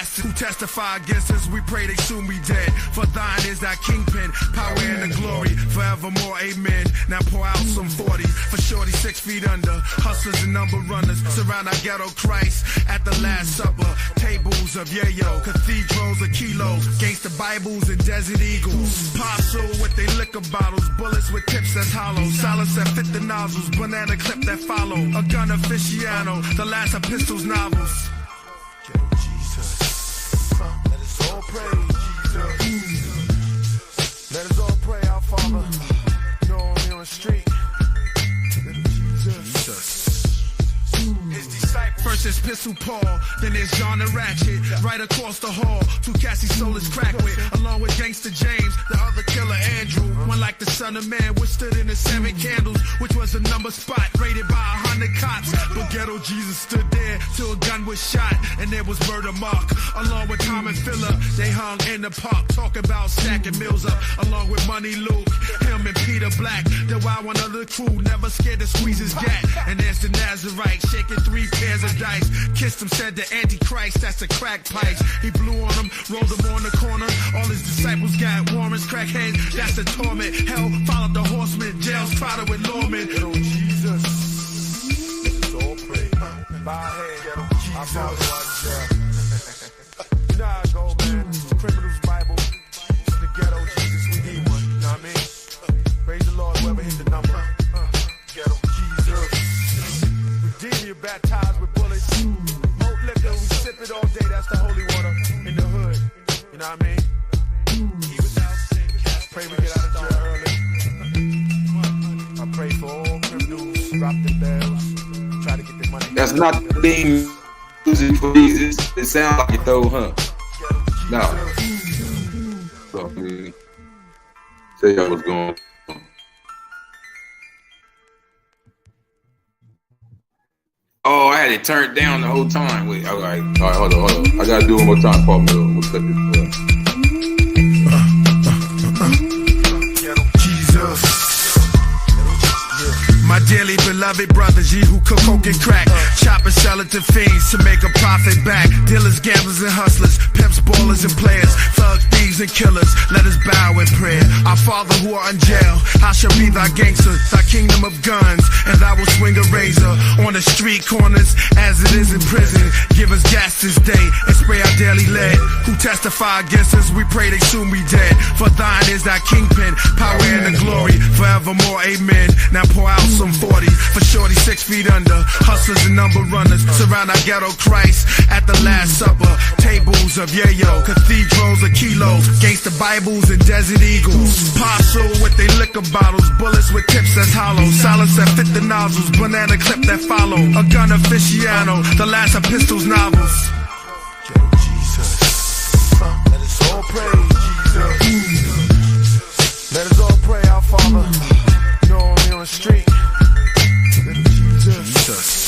bastard who testify against us, we pray they soon be dead. For thine is thy kingpin, power and the glory, forevermore, amen. Now pour out some 40, for shorty 6 feet under, hustlers and number runners, surround our ghetto Christ at the last supper. Tables of yayo, cathedrals of kilos, gangsta Bibles and desert eagles. Parcel with they liquor bottles, bullets with tips that's hollow, silence that fit the nozzles, banana clip that follow, a gun aficionado, the last of pistols novels. Ghetto Jesus, let us all pray, Jesus. Let us all pray, our Father. You know we're on the street. Jesus. His disciples. First is Pistol Paul, then there's John the Ratchet. Right across the hall, 2 cats he sold his crack with, along with Gangster James, the other killer Andrew. One like the Son of Man, which stood in the 7 candles, which was a number spot, rated by 100 cops. But Ghetto Jesus stood there till a gun was shot, and there was Murder Mark, along with Tom and Phillip. They hung in the park, talking about stacking mills up, along with Money Luke, him and Peter Black. The wild one of the crew, never scared to squeeze his gat. And there's the Nazarite, shaking 3 pairs of dice. Kissed him, said the Antichrist, that's the crack pipes. He blew on him, rolled him on the corner. All his disciples got warrants, crackheads, that's the torment. Hell followed the horsemen, jails crowded with lawmen. Ghetto Jesus, let's all pray. Bow head, Ghetto Jesus. You know how I go, man. Criminals Bible, it's the Ghetto Jesus, we need one. You know what I mean? Praise the Lord, whoever hit the number. Ghetto Jesus. Redeem you, baptized with bullets. Malt liquor, we sip it all day. That's the holy water in the hood. You know what I mean? Pray we get out of jail early. I pray for all criminals, drop their bells, try to get their money. That's not the thing music for Jesus. It sounds like it though, huh? No. So, I mean, say y'all what's going on. Oh, I had it turned down the whole time. Wait, all right, hold on. I gotta do it one more time, Paul Metto. We'll cut this. My dearly beloved brothers, ye who cook coke and crack, chop and sell it to fiends to make a profit back. Dealers, gamblers, and hustlers, pimps, ballers, and players, thugs, thieves, and killers, let us bow in prayer. Our Father who art in jail, I shall be thy gangster, thy kingdom of guns, and thou will swing a razor on the street corners as it is in prison. Give us gas this day and spray our daily lead. Who testify against us, we pray they soon be dead. For thine is thy kingpin, power and the glory, forevermore, amen. Now pour out some 40, for shorty 6 feet under, hustlers and number runners, surround our ghetto Christ at the last supper. Tables of yayo, cathedrals of kilos, gangsta Bibles and desert eagles. Parcel with they liquor bottles, bullets with tips that's hollow, silence that fit the nozzles, banana clip that follow, a gun aficionado, the last of pistols novels. Ghetto Jesus, let us all pray, Jesus. Let us all pray, our Father. You know we're on the street. Jesus.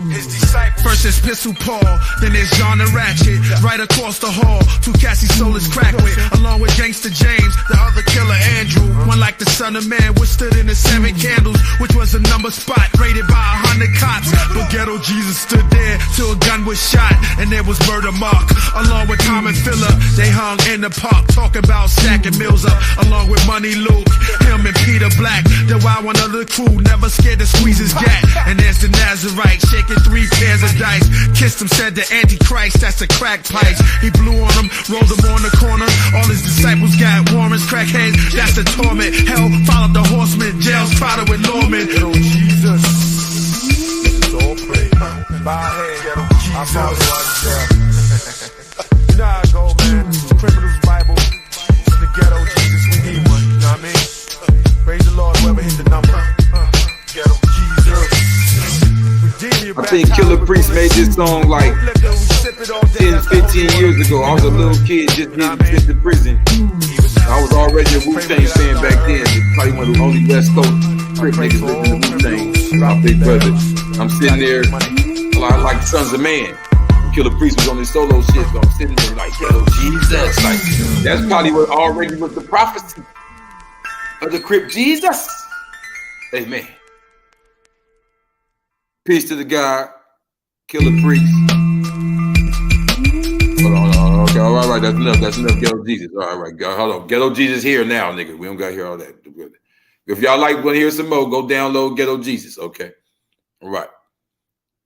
His disciples. First is Pistol Paul, then there's John the Ratchet. Right across the hall, 2 cats he sold his crack with, along with Gangster James, the other killer Andrew. One like the Son of Man, which stood in the 7 candles, which was a number spot, rated by 100 cops. But Ghetto Jesus stood there till a gun was shot, and there was Murder Mark, along with Tom and Phillip. They hung in the park, talking about stacking mills up, along with Money Luke, him and Peter Black. The wild one of the crew, never scared to squeeze his gat. And there's the Nazarite, shaking 3 pairs of dice. Kissed him, said the Antichrist, that's the crack pipes. He blew on him, rolled him on the corner. All his disciples got warrants, crackheads, that's the torment. Hell followed the horsemen, jails crowded with lawmen. Ghetto Jesus, let's all pray. Bow head, Ghetto Jesus. You know how I go, man. Criminals Bible, it's the Ghetto Jesus, we need one. You know what I mean? Praise the Lord, whoever hit the number. Ghetto Jesus. I think Killer Priest made this song like 10, 15 years ago. I was a little kid just getting sent to prison. I was already a Wu-Tang fan back then. Probably one of the only West Coast Crip niggas listening to Wu-Tang. My big brother. I'm sitting there like Sons of Man. Killer Priest was on his solo shit, so I'm sitting there like, yo, Jesus. Like, that's probably what already was the prophecy of the Crip Jesus. Amen. Peace to the God, Killer Priest. right, that's enough. That's enough Ghetto Jesus. All right, hold on. Ghetto Jesus here now, nigga. We don't got to hear all that. If y'all want to hear some more, go download Ghetto Jesus, okay? All right.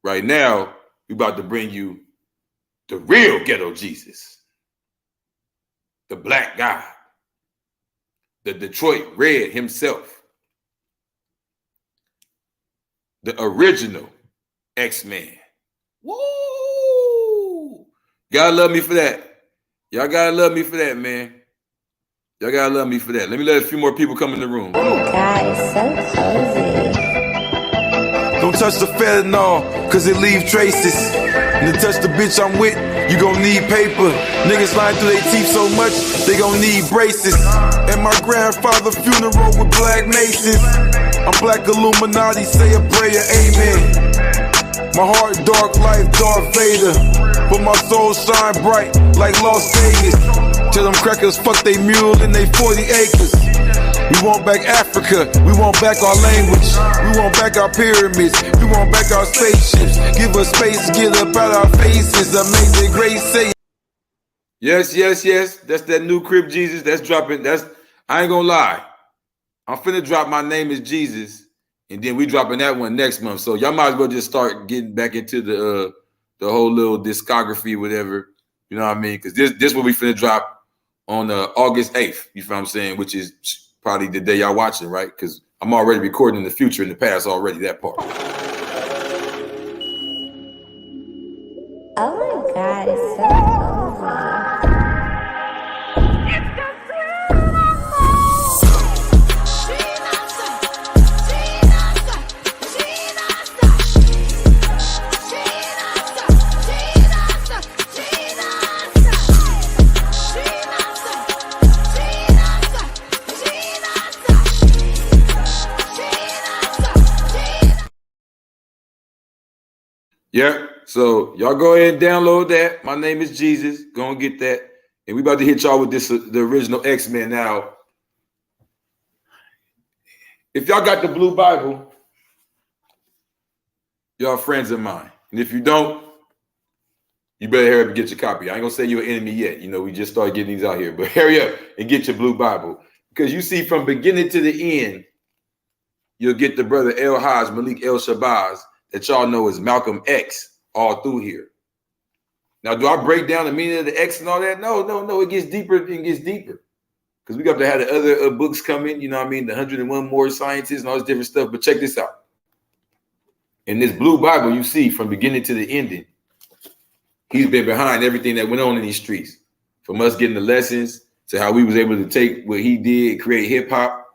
Right now, we about to bring you the real Ghetto Jesus. The black guy. The Detroit Red himself. The original X-Man. Woo! Gotta love me for that. Y'all gotta love me for that, man. Y'all gotta love me for that. Let me let a few more people come in the room. Oh my God, it's so cozy. Don't touch the fentanyl, cause it leave traces. And to touch the bitch I'm with, you gon' need paper. Niggas lying through their teeth so much, they gon' need braces. At my grandfather's funeral with black masons. I'm black Illuminati, say a prayer, amen. My heart dark like Darth Vader, but my soul shine bright like Las Vegas. Tell them crackers fuck they mule and they 40 acres. We want back Africa, we want back our language. We want back our pyramids, we want back our spaceships. Give us space, get up out our faces. Amazing grace, say. Yes, yes, yes. That's that new Crip Jesus. That's dropping. I ain't gonna lie. I'm finna drop My Name Is Jesus, and then we dropping that one next month. So y'all might as well just start getting back into the whole little discography, whatever. You know what I mean? Because this will be finna drop on August 8th. You feel what I'm saying? Which is probably the day y'all watching, right? Because I'm already recording in the future, in the past already, that part. Oh my God, it's so cozy. Yeah, so y'all go ahead and download that. My Name Is Jesus. Go and get that. And we about to hit y'all with this, the original X-Men. Now, if y'all got the Blue Bible, y'all friends of mine. And if you don't, you better hurry up and get your copy. I ain't gonna say you're an enemy yet. You know, we just started getting these out here. But hurry up and get your Blue Bible. Because you see, from beginning to the end, you'll get the brother El Haj, Malik El Shabazz, that y'all know is Malcolm X all through here. Now, do I break down the meaning of the X and all that? No. It gets deeper and gets deeper. Because we got to have the other books come in, you know what I mean? The 101 more sciences and all this different stuff. But check this out. In this Blue Bible, you see from beginning to the ending, he's been behind everything that went on in these streets. From us getting the lessons to how we was able to take what he did, create hip hop.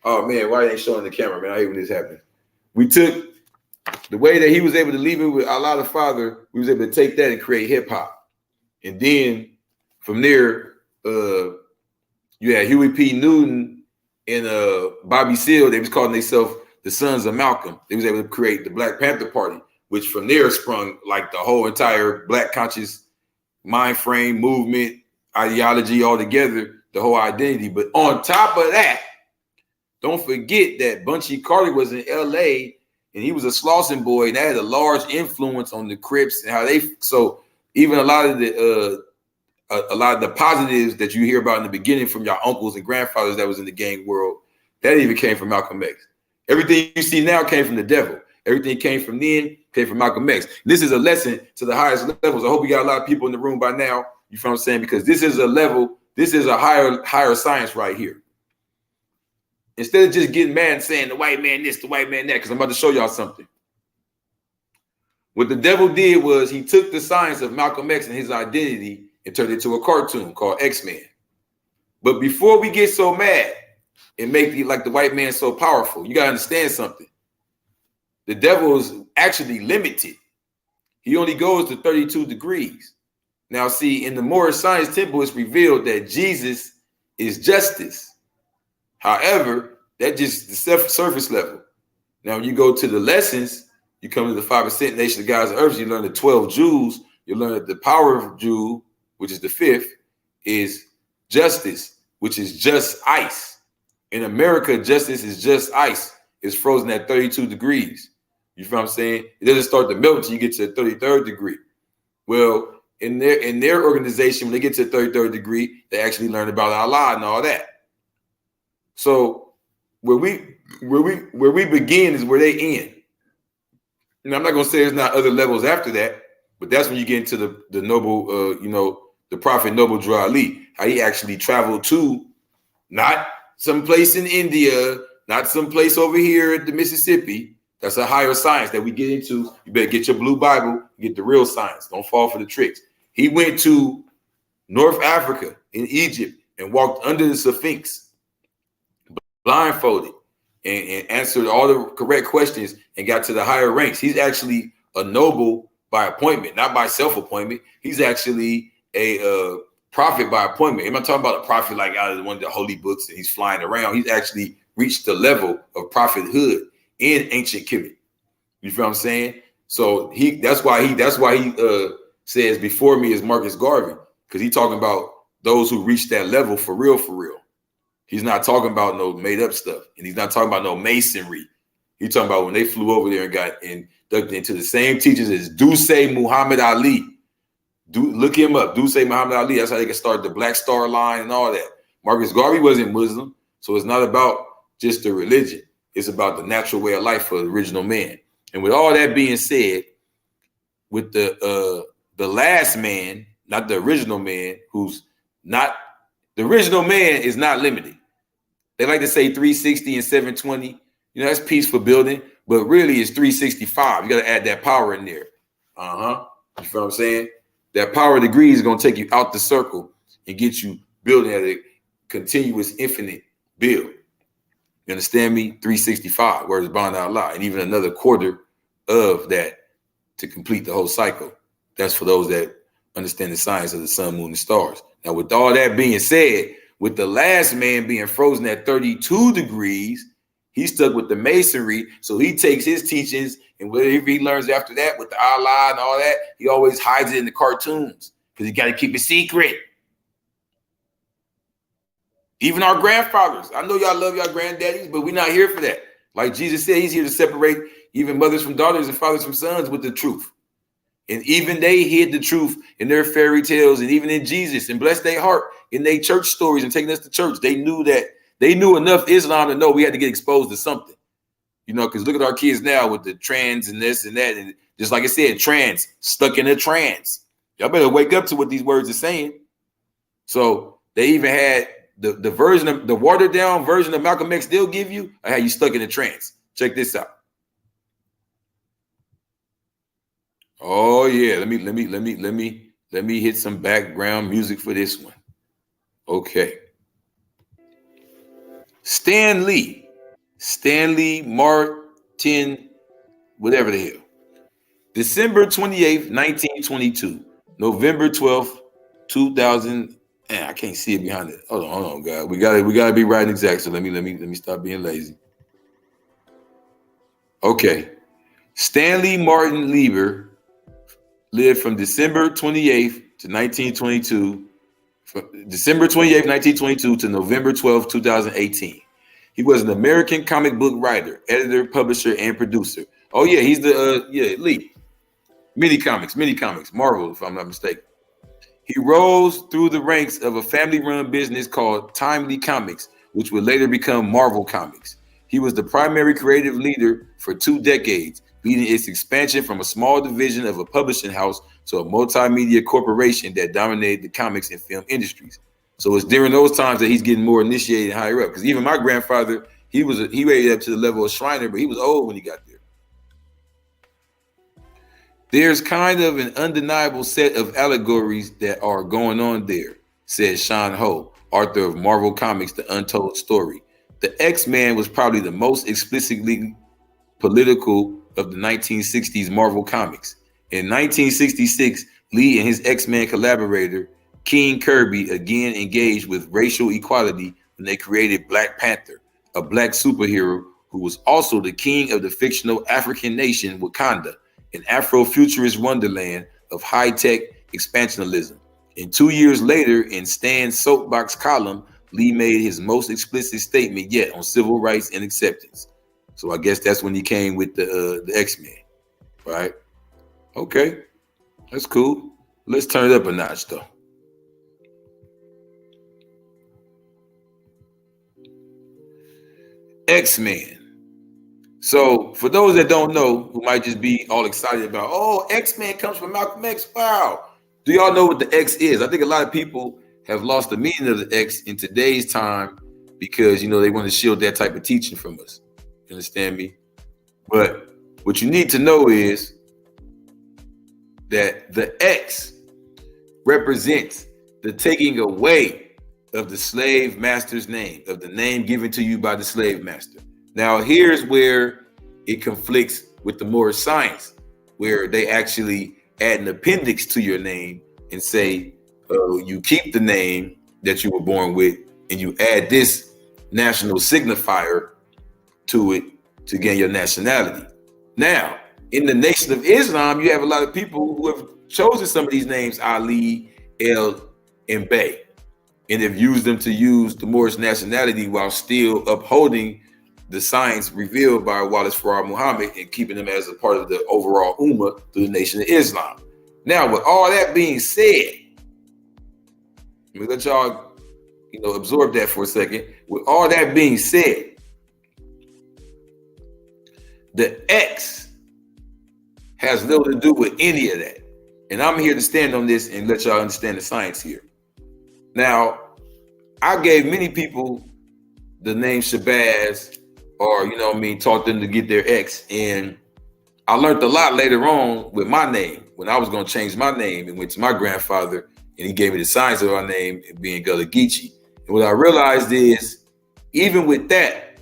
Oh man, why ain't showing the camera, man? I hate when this happens. We took the way that he was able to leave it with Allah the Father, we was able to take that and create hip hop. And then from there, you had Huey P. Newton and Bobby Seale. They was calling themselves the Sons of Malcolm. They was able to create the Black Panther Party, which from there sprung like the whole entire Black conscious mind frame, movement, ideology all together, the whole identity. But on top of that, don't forget that Bunchy Carter was in LA and he was a Slauson boy, and that had a large influence on the Crips and how they. So even a lot of the positives that you hear about in the beginning from your uncles and grandfathers that was in the gang world, that even came from Malcolm X. Everything you see now came from the devil. Everything came from then, came from Malcolm X. This is a lesson to the highest levels. I hope we got a lot of people in the room by now. You know what I'm saying? Because this is a level. This is a higher science right here. Instead of just getting mad and saying the white man this, the white man that, because I'm about to show y'all something. What the devil did was he took the science of Malcolm X and his identity and turned it into a cartoon called X-Men. But before we get so mad and make it like the white man so powerful, you got to understand something. The devil is actually limited. He only goes to 32 degrees. Now, see, in the Moorish Science Temple, it's revealed that Jesus is justice. However, that's just the surface level. Now, when you go to the lessons, you come to the 5% nation of God's earth, you learn the 12 jewels, you learn that the power of jewel, which is the 5th, is justice, which is just ice. In America, justice is just ice. It's frozen at 32 degrees. You feel what I'm saying? It doesn't start to melt until you get to the 33rd degree. Well, in their organization, when they get to the third degree, they actually learn about Allah and all that. So where we begin is where they end. And I'm not gonna say there's not other levels after that, but that's when you get into the noble, the Prophet Noble Drew Ali, how he actually traveled to not someplace in India, not someplace over here at the Mississippi. That's a higher science that we get into. You better get your blue Bible, get the real science. Don't fall for the tricks. He went to North Africa in Egypt and walked under the Sphinx, blindfolded, and answered all the correct questions and got to the higher ranks. He's actually a noble by appointment, not by self-appointment. He's actually a prophet by appointment. I'm not talking about a prophet like out of one of the holy books and he's flying around. He's actually reached the level of prophethood in ancient Kemet. You feel what I'm saying? So that's why he says before me is Marcus Garvey, because he's talking about those who reach that level for real, for real. He's not talking about no made up stuff, and he's not talking about no masonry. He's talking about when they flew over there and got inducted into the same teachers as Duce Muhammad Ali. Look him up, Duce Muhammad Ali. That's how they can start the Black Star Line and all that. Marcus Garvey wasn't Muslim, so it's not about just the religion. It's about the natural way of life for the original man. And with all that being said, with the last man, not the original man, who's not the original man, is not limited. They like to say 360 and 720. That's peaceful building, but really it's 365. You got to add that power in there. You feel what I'm saying? That power degree is going to take you out the circle and get you building at a continuous, infinite build. You understand me? 365, whereas Bond Allah, and even another quarter of that to complete the whole cycle. That's for those that understand the science of the sun, moon, and stars. Now, with all that being said, with the last man being frozen at 32 degrees, he's stuck with the masonry. So he takes his teachings and whatever he learns after that with the Allah and all that, he always hides it in the cartoons because he got to keep it secret. Even our grandfathers. I know y'all love y'all granddaddies, but we're not here for that. Like Jesus said, he's here to separate even mothers from daughters and fathers from sons with the truth. And even they hid the truth in their fairy tales and even in Jesus, and bless their heart in their church stories and taking us to church. They knew enough Islam to know we had to get exposed to something, because look at our kids now with the trans and this and that. And just like I said, trans, stuck in a trance. Y'all better wake up to what these words are saying. So they even had the version of the watered down version of Malcolm X they'll give you, I had you stuck in a trance. Check this out. Oh yeah, let me hit some background music for this one. Okay. Stanley Martin, whatever the hell. December 28th, 1922, November 12th, 2000. I can't see it behind it. Hold on, God. We gotta be right and exact. So let me stop being lazy. Okay. Stanley Martin Lieber lived from December 28th to 1922, from December 28th, 1922 to November 12th, 2018. He was an American comic book writer, editor, publisher, and producer. Oh yeah, he's the lead. Mini comics, Marvel, if I'm not mistaken. He rose through the ranks of a family-run business called Timely Comics, which would later become Marvel Comics. He was the primary creative leader for 2 decades, leading its expansion from a small division of a publishing house to a multimedia corporation that dominated the comics and film industries. So it's during those times that he's getting more initiated and higher up. Because even my grandfather, he raised up to the level of Shriner, but he was old when he got there. There's kind of an undeniable set of allegories that are going on there, said Sean Ho, author of Marvel Comics, The Untold Story. The X-Men was probably the most explicitly political of the 1960s Marvel Comics. In 1966, Lee and his X-Men collaborator, King Kirby, again engaged with racial equality when they created Black Panther, a black superhero who was also the king of the fictional African nation Wakanda, an Afrofuturist wonderland of high-tech expansionism. And 2 years later, in Stan's soapbox column, Lee made his most explicit statement yet on civil rights and acceptance. So I guess that's when he came with the X-Men, right? Okay, that's cool. Let's turn it up a notch, though. X-Men. So for those that don't know, who might just be all excited about, oh, X-Men comes from Malcolm X. Wow. Do y'all know what the X is? I think a lot of people have lost the meaning of the X in today's time because, you know, they want to shield that type of teaching from us. You understand me? But what you need to know is that the X represents the taking away of the slave master's name, of the name given to you by the slave master. Now, here's where it conflicts with the Moorish science, where they actually add an appendix to your name and say, you keep the name that you were born with, and you add this national signifier to it to gain your nationality. Now, in the Nation of Islam, you have a lot of people who have chosen some of these names, Ali, El, and Bey, and have used them to use the Moorish nationality while still upholding the science revealed by Wallace Farrar Muhammad and keeping them as a part of the overall Ummah through the Nation of Islam. Now, with all that being said, let me let y'all, absorb that for a second. With all that being said, the X has little to do with any of that. And I'm here to stand on this and let y'all understand the science here. Now, I gave many people the name Shabazz, or, taught them to get their X. And I learned a lot later on with my name, when I was going to change my name and went to my grandfather and he gave me the science of our name being Gullah Geechee. And what I realized is, even with that,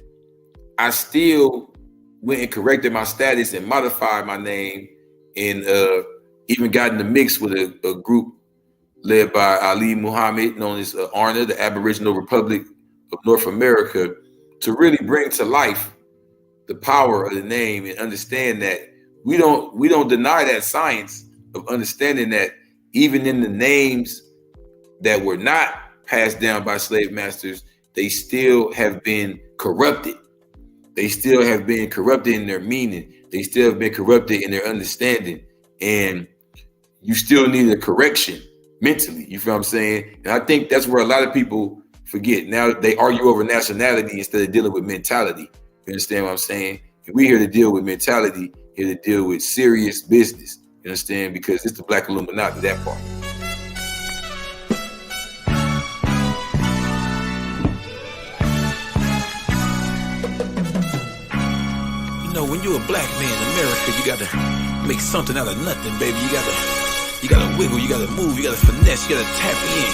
I still went and corrected my status and modified my name, and even got in the mix with a group led by Ali Muhammad, known as ARNA, the Aboriginal Republic of North America, to really bring to life the power of the name and understand that we don't deny that science of understanding that even in the names that were not passed down by slave masters, they still have been corrupted. They still have been corrupted in their meaning. They still have been corrupted in their understanding. And you still need a correction mentally. You feel what I'm saying? And I think that's where a lot of people forget. Now they argue over nationality instead of dealing with mentality. You understand what I'm saying? And we're here to deal with mentality, here to deal with serious business. You understand? Because it's the Black Illuminati, that part. When you're a black man in America, you gotta make something out of nothing, baby. You gotta wiggle, you gotta move, you gotta finesse, you gotta tap in.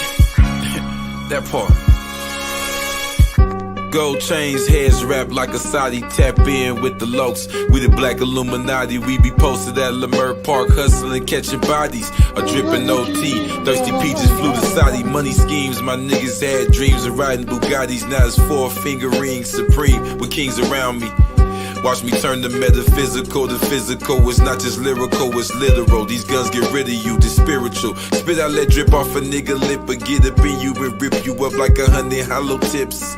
That part. Gold chains, heads wrapped like a Saudi. Tap in with the lokes. We the Black Illuminati. We be posted at Leimert Park, hustling, catching bodies. A dripping OT. Thirsty peaches flew to Saudi. Money schemes, my niggas had dreams of riding Bugattis. Now it's 4-finger rings supreme with kings around me. Watch me turn the metaphysical to physical. It's not just lyrical, it's literal. These guns get rid of you, the spiritual. Spit out, let drip off a nigga lip, but get up in you and rip you up like 100 hollow tips.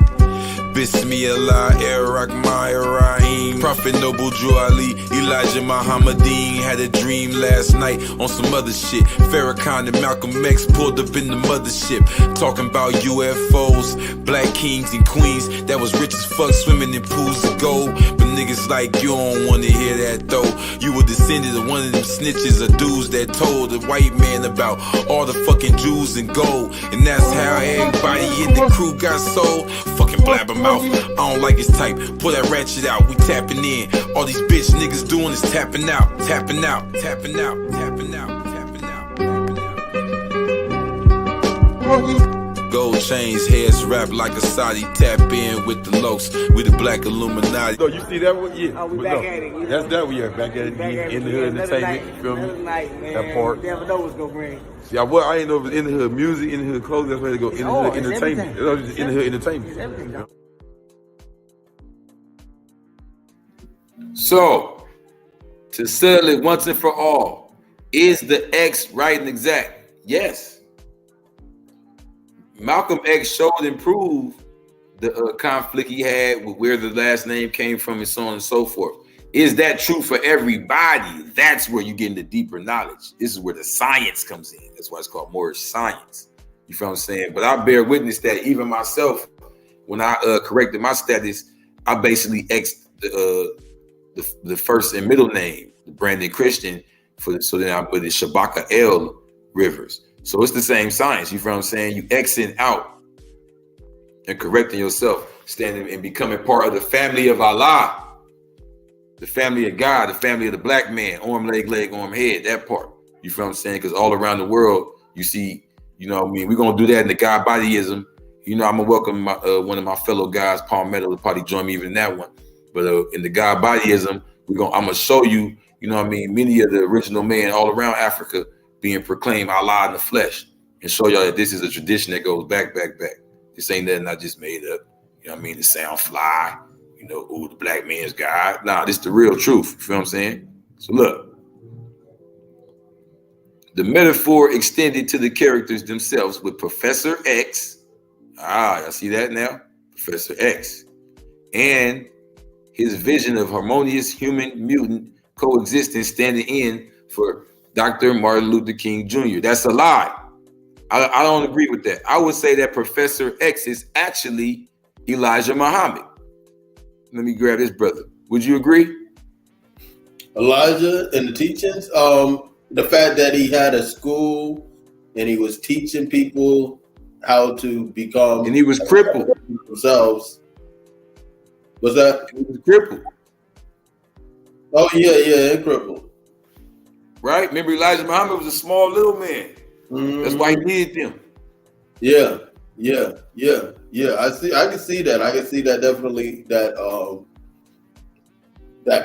Bismillah, Ar-Rahman Ar-Rahim. Prophet Noble Drew Ali, Elijah Muhammadeen. Had a dream last night on some other shit. Farrakhan and Malcolm X pulled up in the mothership, talking about UFOs, black kings and queens that was rich as fuck, swimming in pools of gold. But niggas like you don't wanna hear that though. You were descended of one of them snitches or dudes that told the white man about all the fucking Jews and gold. And that's how everybody in the crew got sold. Fucking blabbermouth, I don't like his type. Pull that ratchet out, we tapping in. All these bitch niggas doing is tapping out, tapping out, tapping out, tapping out, tapping out, tapping out. Gold chains, heads wrapped like a Saudi. Tap in with the lokes. We the Black Illuminati. So you see that one? Yeah. Oh, we back at it. That's that one, yeah. Back at it. In the hood entertainment. You feel me? Night, man. That part. Never know what's gonna bring. See, I ain't know if it's in the hood music, in the hood clothing. That's where they go. In the hood entertainment. It's just in the hood entertainment. It's everything. So, to settle it once and for all, is the X right and exact? Yes. Malcolm X showed and proved the conflict he had with where the last name came from and so on and so forth. Is that true for everybody? That's where you get into deeper knowledge. This is where the science comes in. That's why it's called Moorish science. You feel what I'm saying? But I bear witness that even myself, when I corrected my status, I basically X'd the first and middle name, the Brandon Christian, so then I put it Shabaka L Rivers. So it's the same science. You feel what I'm saying? You Xing out and correcting yourself, standing and becoming part of the family of Allah, the family of God, the family of the black man, arm, leg, arm, head, that part. You feel what I'm saying? Because all around the world, you see, you know what I mean? We're going to do that in the God bodyism. You know, I'm going to welcome one of my fellow guys, Paul Metto, will probably join me even in that one. But in the God bodyism, I'm going to show you, you know what I mean, many of the original men all around Africa being proclaimed Allah in the flesh, and show y'all that this is a tradition that goes back. This ain't nothing I just made up. You know what I mean? To sound fly, you know, ooh, the black man's God. Nah, this is the real truth. You feel what I'm saying? So look, the metaphor extended to the characters themselves with Professor X. Y'all see that now? Professor X. And his vision of harmonious human-mutant coexistence standing in for Dr. Martin Luther King Jr. That's a lie. I don't agree with that. I would say that Professor X is actually Elijah Muhammad. Let me grab this brother. Would you agree? Elijah and the teachings, the fact that he had a school and he was teaching people how to become, and he was crippled themselves. Was that? He was crippled. Oh yeah, crippled. Right? Remember, Elijah Muhammad was a small little man. Mm-hmm. That's why he needed them. Yeah. I can see that. I can see that definitely. That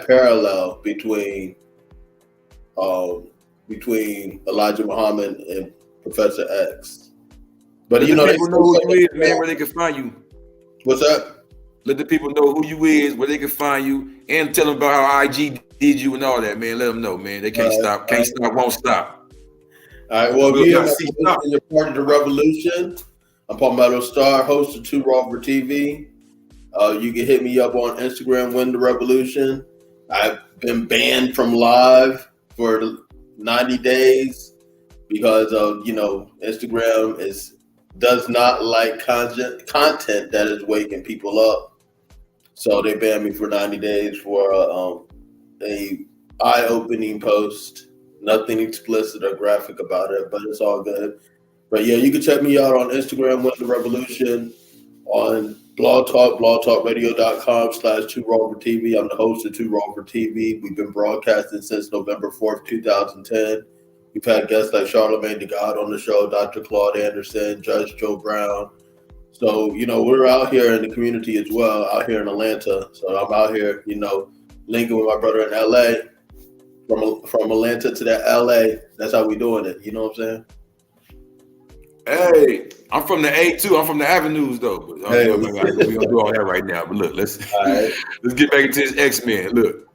parallel between Elijah Muhammad and Professor X. But let the people know who you is, man, where they can find you. What's that? Let the people know who you is, where they can find you, and tell them about how IG did you and all that, man. Let them know, man. They can't stop, won't stop. All right, well, if you're part of the revolution, I'm Paul Metto Star, host of Two Raw for TV. You can hit me up on Instagram, Win the Revolution. I've been banned from live for 90 days because of, Instagram does not like content that is waking people up. So they banned me for 90 days for a eye-opening post. Nothing explicit or graphic about it, but it's all good. But yeah, you can check me out on Instagram, Win the Revolution, on Blog Talk, blogtalkradio.com/2RoverTV. I'm the host of 2RoverTV. We've been broadcasting since November 4th, 2010. We've had guests like Charlamagne the God on the show, Dr. Claude Anderson, Judge Joe Brown. So, we're out here in the community as well, out here in Atlanta. So I'm out here, linking with my brother in LA. From Atlanta to that LA, that's how we doing it. You know what I'm saying? Hey, I'm from the A too. I'm from the Avenues though. But we gonna do all that right now. But look, let's get back into this X-Men. Look,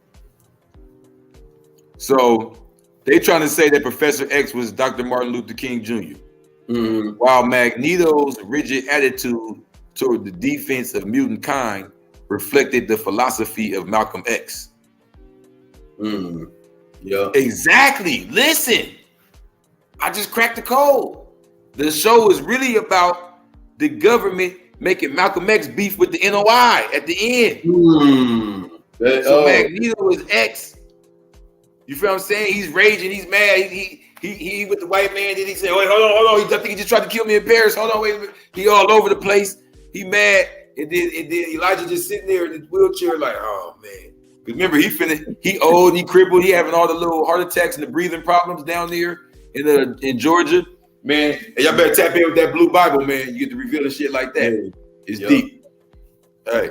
so they trying to say that Professor X was Dr. Martin Luther King Jr. Mm-hmm. While Magneto's rigid attitude toward the defense of mutant kind reflected the philosophy of Malcolm X. Mm-hmm. Yeah, exactly. Listen, I just cracked the code. The show is really about the government making Malcolm X beef with the NOI at the end. So Magneto is X. You feel what I'm saying? He's raging. He's mad. He with the white man. Then he said, "Wait, hold on. I think he just tried to kill me in Paris. Hold on, wait a minute." He all over the place. He mad. And then Elijah just sitting there in his wheelchair like, oh man. Because remember, he old, he crippled, he having all the little heart attacks and the breathing problems down there in Georgia. Man, and y'all better tap in with that blue Bible, man. You get to reveal the shit like that. It's deep. Hey,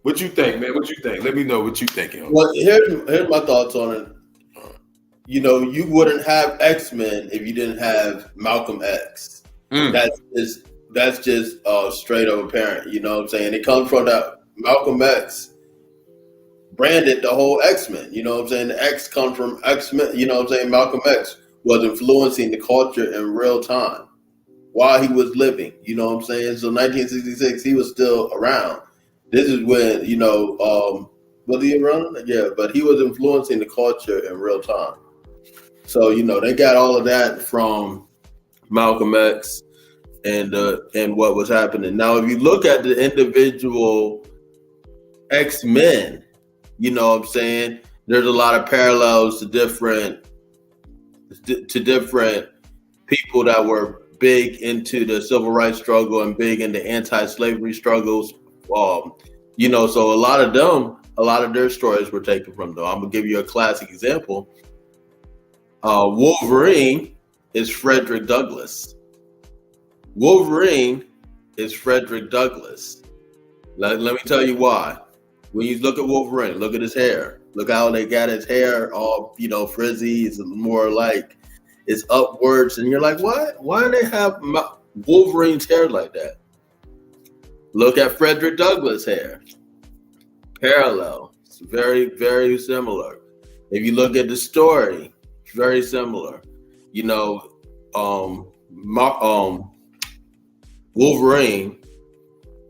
what you think, man? What you think? Let me know what you thinking. Well, here's my thoughts on it. You wouldn't have X-Men if you didn't have Malcolm X. That's just straight up apparent. You know what I'm saying? It comes from that Malcolm X branded the whole X-Men. You know what I'm saying? The X comes from X-Men. You know what I'm saying? Malcolm X was influencing the culture in real time while he was living. You know what I'm saying? So 1966, he was still around. This is when, was he around? Yeah, but he was influencing the culture in real time. So they got all of that from Malcolm X and what was happening. Now, if you look at the individual X-Men, you know what I'm saying, there's a lot of parallels to different people that were big into the civil rights struggle and big into anti-slavery struggles. So a lot of their stories were taken from them. I'm gonna give you a classic example. Wolverine is Frederick Douglass. Wolverine is Frederick Douglass. Let me tell you why. When you look at Wolverine, look at his hair. Look how they got his hair all, frizzy. It's more like it's upwards. And you're like, what? Why do they have Wolverine's hair like that? Look at Frederick Douglass' hair. Parallel. It's very, very similar. If you look at the story, it's very similar. Wolverine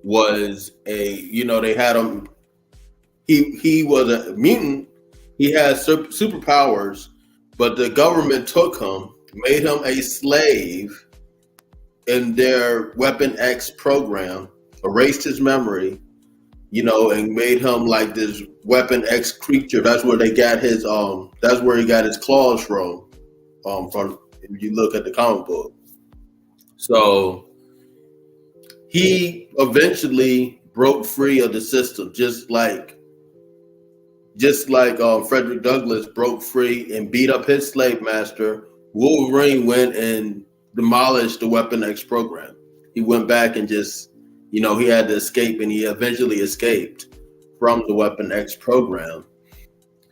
was they had him. He was a mutant. He had superpowers, but the government took him, made him a slave in their Weapon X program, erased his memory, and made him like this Weapon X creature. That's where they got his that's where he got his claws from if you look at the comic book. So he eventually broke free of the system, just like Frederick Douglass broke free and beat up his slave master. Wolverine went and demolished the Weapon X program. He went back and just, he had to escape, and he eventually escaped from the Weapon X program.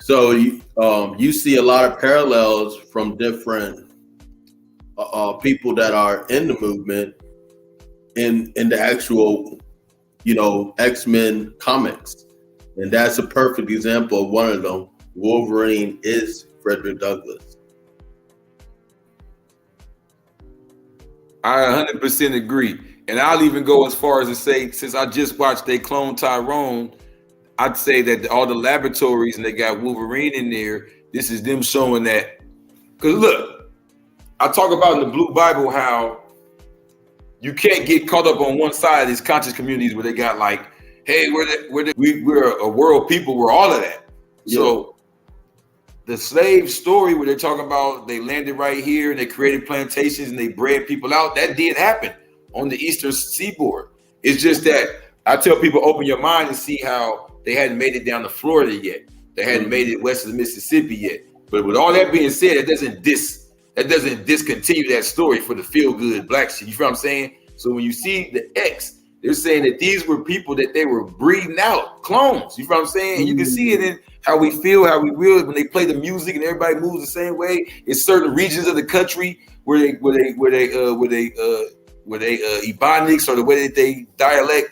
So you see a lot of parallels from different people that are in the movement in the actual, X-Men comics. And that's a perfect example of one of them. Wolverine is Frederick Douglass. I 100% agree. And I'll even go as far as to say, since I just watched They Clone Tyrone, I'd say that all the laboratories, and they got Wolverine in there, this is them showing that. Because look, I talk about in the Blue Bible how you can't get caught up on one side of these conscious communities where they got like, hey, we're a world people, we're all of that. Yeah. So the slave story where they're talking about they landed right here and they created plantations and they bred people out, that did happen on the eastern seaboard. It's just that I tell people, open your mind and see how they hadn't made it down to Florida yet. They hadn't made it west of the Mississippi yet. But with all that being said, that doesn't discontinue that story for the feel-good black shit. You feel what I'm saying? So when you see the X, they're saying that these were people that they were breeding out, clones. You feel what I'm saying? And you can see it in how we feel, how we will when they play the music and everybody moves the same way. In certain regions of the country where they Ebonics or the way that they dialect,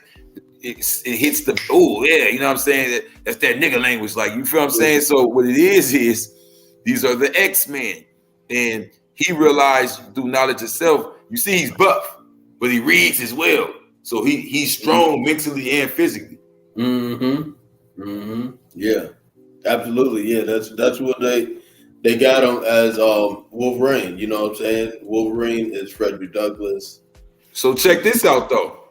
it hits the you know what I'm saying? That's that nigga language, like, you feel what I'm saying? So what it is these are the X-Men, and he realized through knowledge of self. You see, he's buff, but he reads as well. So he's strong mentally and physically. Yeah, absolutely. Yeah, that's what they got him as Wolverine. You know what I'm saying? Wolverine is Frederick Douglass. So check this out, though.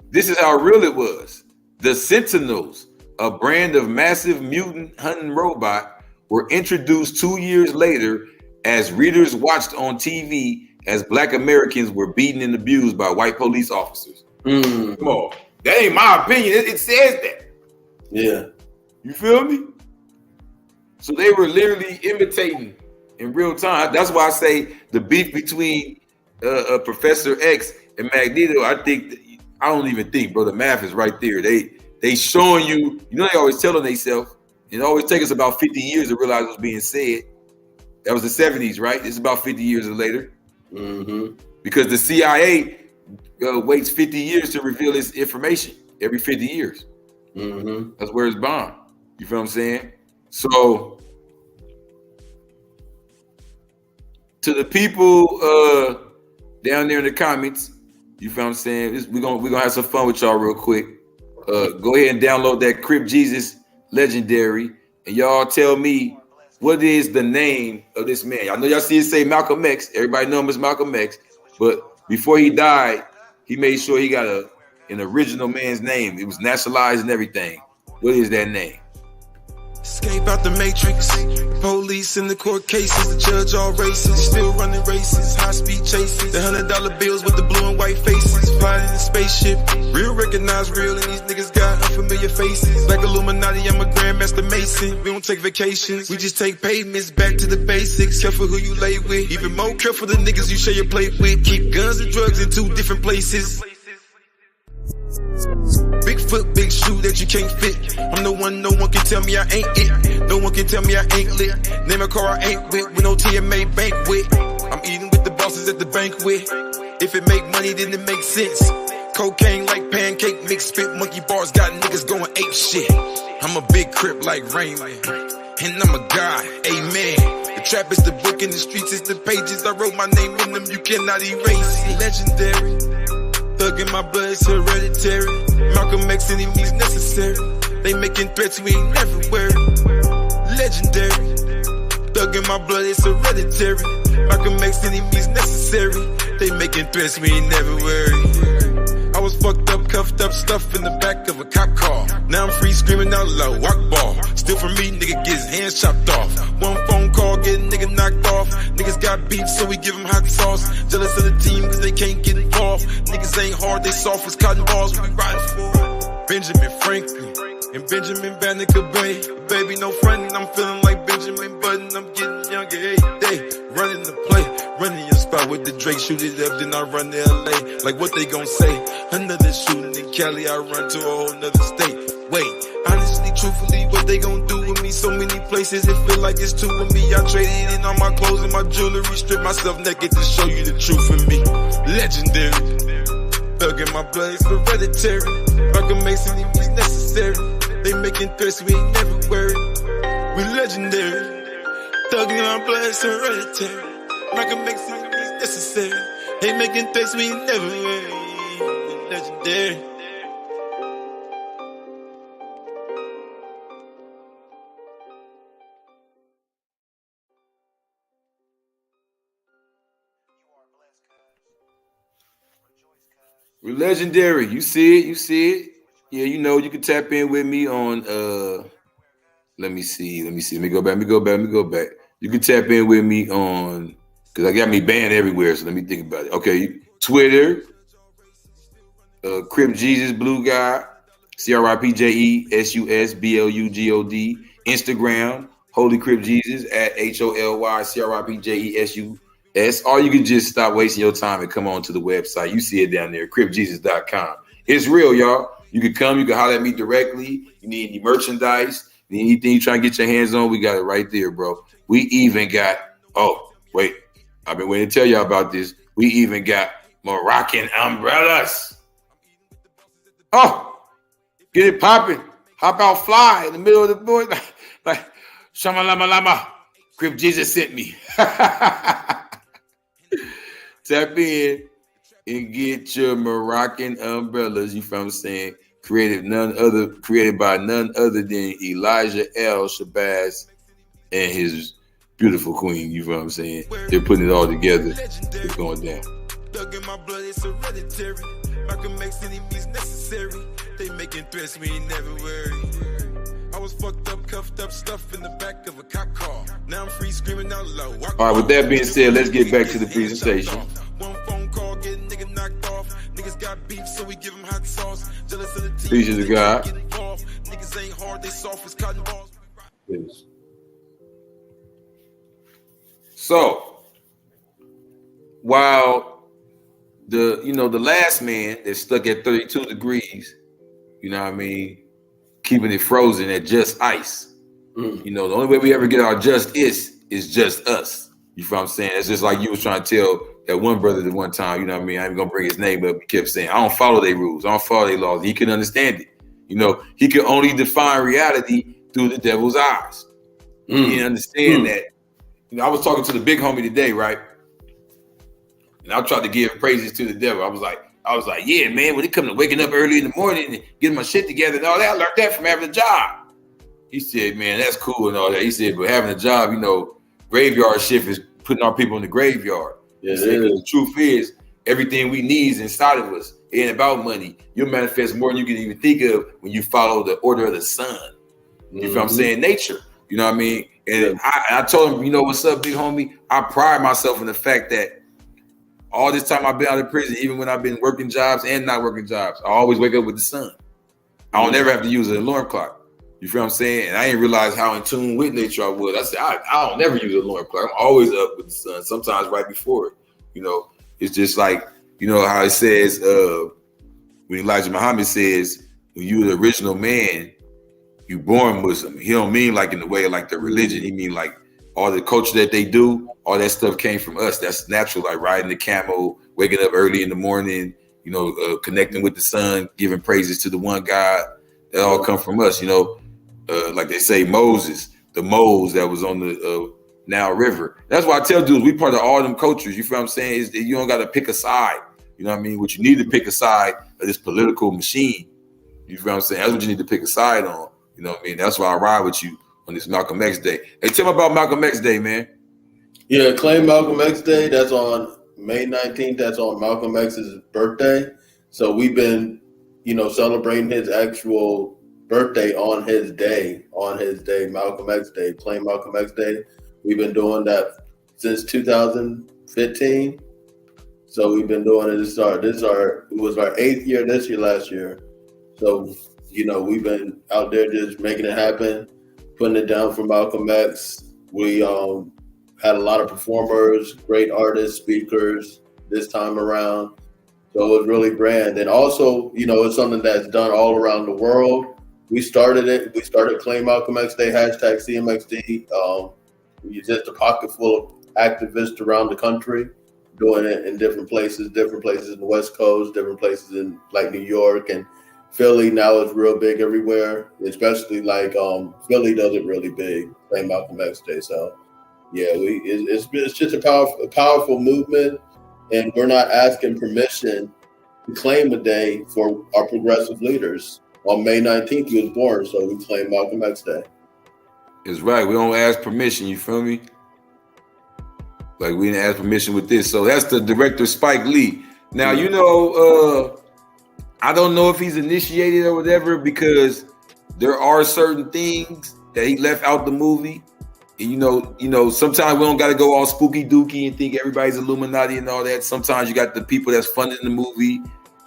This is how real it was. The Sentinels, a brand of massive mutant hunting robot, were introduced 2 years later as readers watched on TV as Black Americans were beaten and abused by white police officers. Come on. That ain't my opinion. It says that. Yeah. You feel me? So they were literally imitating in real time. That's why I say the beef between Professor X and Magneto, I don't even think, bro, the math is right there. They showing you, they always telling themselves, it always takes us about 50 years to realize what's being said. That was the 70s, right? It's about 50 years later. Because the CIA waits 50 years to reveal its information every 50 years. That's where it's bound. You feel what I'm saying? So to the people down there in the comments, you feel what I'm saying? We're gonna have some fun with y'all real quick. Go ahead and download that Crip Jesus Legendary, and y'all tell me what is the name of this man? I know y'all see it say Malcolm X. Everybody know him as Malcolm X. But before he died, he made sure he got an original man's name. It was nationalized and everything. What is that name? Escape out the matrix. Police in the court cases. The judge all racist. Still running races. High speed chases. The $100 bills with the blue and white faces. Flying in a spaceship. Real recognize real, and these niggas got unfamiliar faces. Like Illuminati, I'm a Grandmaster Mason. We don't take vacations. We just take payments back to the basics. Careful who you lay with. Even more careful the niggas you share your plate with. Keep guns and drugs in 2 different places. Big foot, big shoe that you can't fit. I'm the one, no one can tell me I ain't it. No one can tell me I ain't lit. Name a car I ain't with no TMA banquet. I'm eating with the bosses at the banquet. If it make money, then it makes sense. Cocaine like pancake mix, spit monkey bars, got niggas going ape shit. I'm a big Crip like Raymond, and I'm a god, amen. The trap is the book and the streets is the pages. I wrote my name in them, you cannot erase it. Legendary. Thug in my blood, it's hereditary. Malcolm X enemies necessary. They making threats, we ain't never worried. Legendary. Thug in my blood, it's hereditary. Malcolm X enemies necessary. They making threats, we ain't never worried. I was fucked up, cuffed up, stuff in the back of a cop car. Now I'm free screaming out loud, walk ball. Still for me, nigga get his hands chopped off. One phone call, get a nigga knocked off. Niggas got beef, so we give them hot sauce. Jealous of the team, cause they can't get involved. Niggas ain't hard, they soft as cotton balls. We riding for Benjamin Franklin and Benjamin Banneker Bay. Baby, no frontin', I'm feeling like Benjamin Button. I'm getting younger every day. Running the play, running your spot with the Drake. Shoot it up, then I run to LA. Like what they gon' say? Another shooting in Cali, I run to a whole nother state. Wait, honestly, truthfully, what they gon' do with me? So many places, it feel like it's two of me. I traded in all my clothes and my jewelry. Strip myself naked to show you the truth of me. Legendary. Thug in my blood, it's hereditary. Malcolm X enemies necessary. They making threats, we ain't never worried. We legendary. Thug in my blood, it's hereditary. Malcolm X enemies necessary. They making threats, we ain't never worried. We legendary. We're legendary. You see it. You see it. Yeah, you know, you can tap in with me on let me see. Let me go back. You can tap in with me on, because I got me banned everywhere, so let me think about it. Okay, Twitter, Crip Jesus Blue Guy, CRIPJESUSBLUGOD, Instagram, Holy Crip Jesus at HOLYCRIPJESUS. Or you can just stop wasting your time and come on to the website. You see it down there, cripjesus.com. It's real, y'all. You can come, you can holler at me directly. You need any merchandise, anything you try to get your hands on, we got it right there, bro. We even got, oh, wait, I've been waiting to tell y'all about this. We even got Moroccan umbrellas. Oh, get it popping. Hop out fly in the middle of the board. Like, Shama Lama Lama. Crip Jesus sent me. Tap in and get your Moroccan umbrellas. You feel what I'm saying? Created by none other than Elijah L. Shabazz and his beautiful queen. You feel what I'm saying? They're putting it all together. It's going down. Thug in my blood, it's hereditary. Malcolm X enemies necessary. They making threats, we ain't never worried. I was fucked up, cuffed up, stuff in the back of a cop car. Now I'm free screaming out loud. All right, with that being said, let's get back to the presentation. One phone call, get a nigga knocked off. Niggas got beef, so we give them hot sauce. Jealous of the team. Peace to God. Niggas ain't hard, they soft as cotton balls. Peace. So, while the last man that's stuck at 32 degrees, you know what I mean, keeping it frozen at just ice. You know, the only way we ever get our just is just us. You feel what I'm saying? It's just like you was trying to tell that one brother the one time, you know what I mean? I ain't gonna bring his name up. He kept saying, I don't follow their rules. I don't follow their laws. He couldn't understand it. You know, he could only define reality through the devil's eyes. He didn't understand that. You know, I was talking to the big homie today, right? And I tried to give praises to the devil. I was like, yeah, man, when it comes to waking up early in the morning and getting my shit together and all that, I learned that from having a job. He said, man, that's cool and all that. He said, but having a job, you know, graveyard shift is putting our people in the graveyard. Yeah, He said, the truth is, everything we need is inside of us. It ain't about money. You'll manifest more than you can even think of when you follow the order of the sun. You feel what I'm saying? Nature. You know what I mean? And I told him, you know what's up, big homie? I pride myself in the fact that all this time I've been out of prison, even when I've been working jobs and not working jobs, I always wake up with the sun. I don't ever have to use an alarm clock. You feel what I'm saying? And I didn't realize how in tune with nature I was. I said, I don't never use an alarm clock. I'm always up with the sun, sometimes right before it. You know, it's just like, you know how it says, when Elijah Muhammad says, when you the original man, you born Muslim. He don't mean like in the way of like the religion. He mean like all the culture that they do, all that stuff came from us. That's natural, like riding the camel, waking up early in the morning, you know, connecting with the sun, giving praises to the one God. That all come from us, you know. Like they say, Moses, the Mose that was on the Nile River. That's why I tell dudes, we part of all them cultures. You feel what I'm saying? Is that you don't got to pick a side. You know what I mean? What you need to pick a side of this political machine. You feel what I'm saying? That's what you need to pick a side on. You know what I mean? That's why I ride with you on this Malcolm X Day. Hey, tell me about Malcolm X Day, man. Yeah, claim Malcolm X Day. That's on May 19th. That's on Malcolm X's birthday. So we've been, you know, celebrating his actual birthday on his day, Malcolm X Day, claim Malcolm X Day. We've been doing that since 2015. So we've been doing it. It was our 8th year this year, last year. So, you know, we've been out there just making it happen, putting it down for Malcolm X. We had a lot of performers, great artists, speakers this time around. So it was really grand. And also, you know, it's something that's done all around the world. We started it. We started Claim Malcolm X Day, #CMXD. It's just a pocket full of activists around the country doing it in different places in the West Coast, different places in like New York and Philly. Now it's real big everywhere, especially like Philly does it really big, Claim Malcolm X Day. So yeah, it's just a powerful movement, and we're not asking permission to claim a day for our progressive leaders. On May 19th, he was born, so we claim Malcolm X Day. It's right. We don't ask permission. You feel me? Like we didn't ask permission with this. So that's the director, Spike Lee. Now, you know, I don't know if he's initiated or whatever, because there are certain things that he left out the movie. And you know, sometimes we don't got to go all spooky dooky and think everybody's Illuminati and all that. Sometimes you got the people that's funding the movie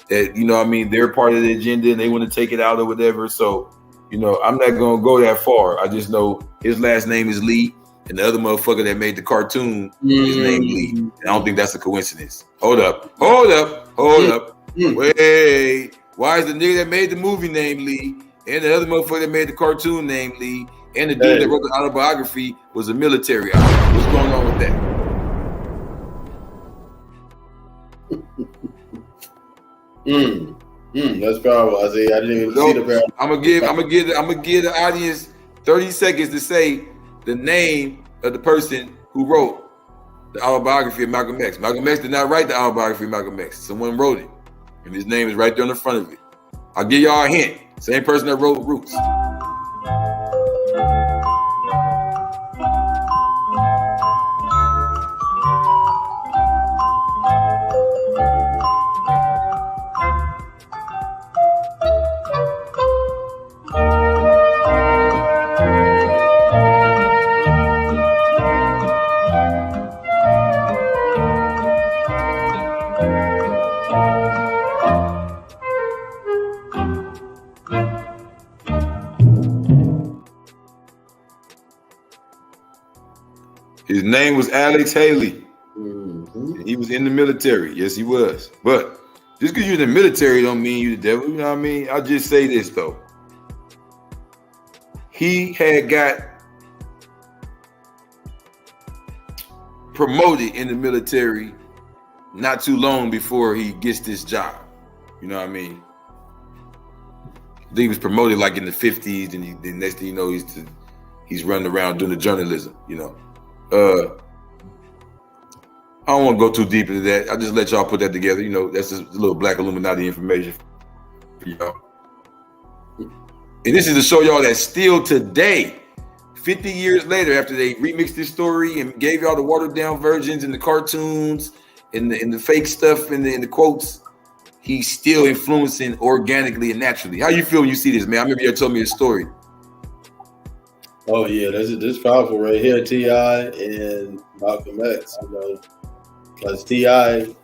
that, you know what I mean, they're part of the agenda and they want to take it out or whatever. So, you know, I'm not going to go that far. I just know his last name is Lee, and the other motherfucker that made the cartoon, his name Lee. And I don't think that's a coincidence. Hold up. Wait. Why is the nigga that made the movie named Lee, and the other motherfucker that made the cartoon named Lee, and the dude that wrote the autobiography was a military officer? What's going on with that? That's powerful. I didn't even see the barrel. I'm gonna give the audience 30 seconds to say the name of the person who wrote the autobiography of Malcolm X. Malcolm X did not write the autobiography of Malcolm X. Someone wrote it, and his name is right there on the front of it. I'll give y'all a hint. Same person that wrote Roots. His name was Alex Haley. He was in the military. Yes, he was. But just because you're in the military don't mean you're the devil. You know what I mean? I'll just say this, though. He had got promoted in the military not too long before he gets this job. You know what I mean? I think he was promoted like in the 50s, and the next thing you know, he's running around doing the journalism, you know. I don't want to go too deep into that. I just let y'all put that together. You know, that's just a little Black Illuminati information for y'all. And this is to show y'all that still today, 50 years later, after they remixed this story and gave y'all the watered down versions and the cartoons and the fake stuff and the quotes, he's still influencing organically and naturally. How you feel when you see this, man? I remember you told me a story. Oh yeah, this powerful right here, T.I. and Malcolm X. You know, because T.I.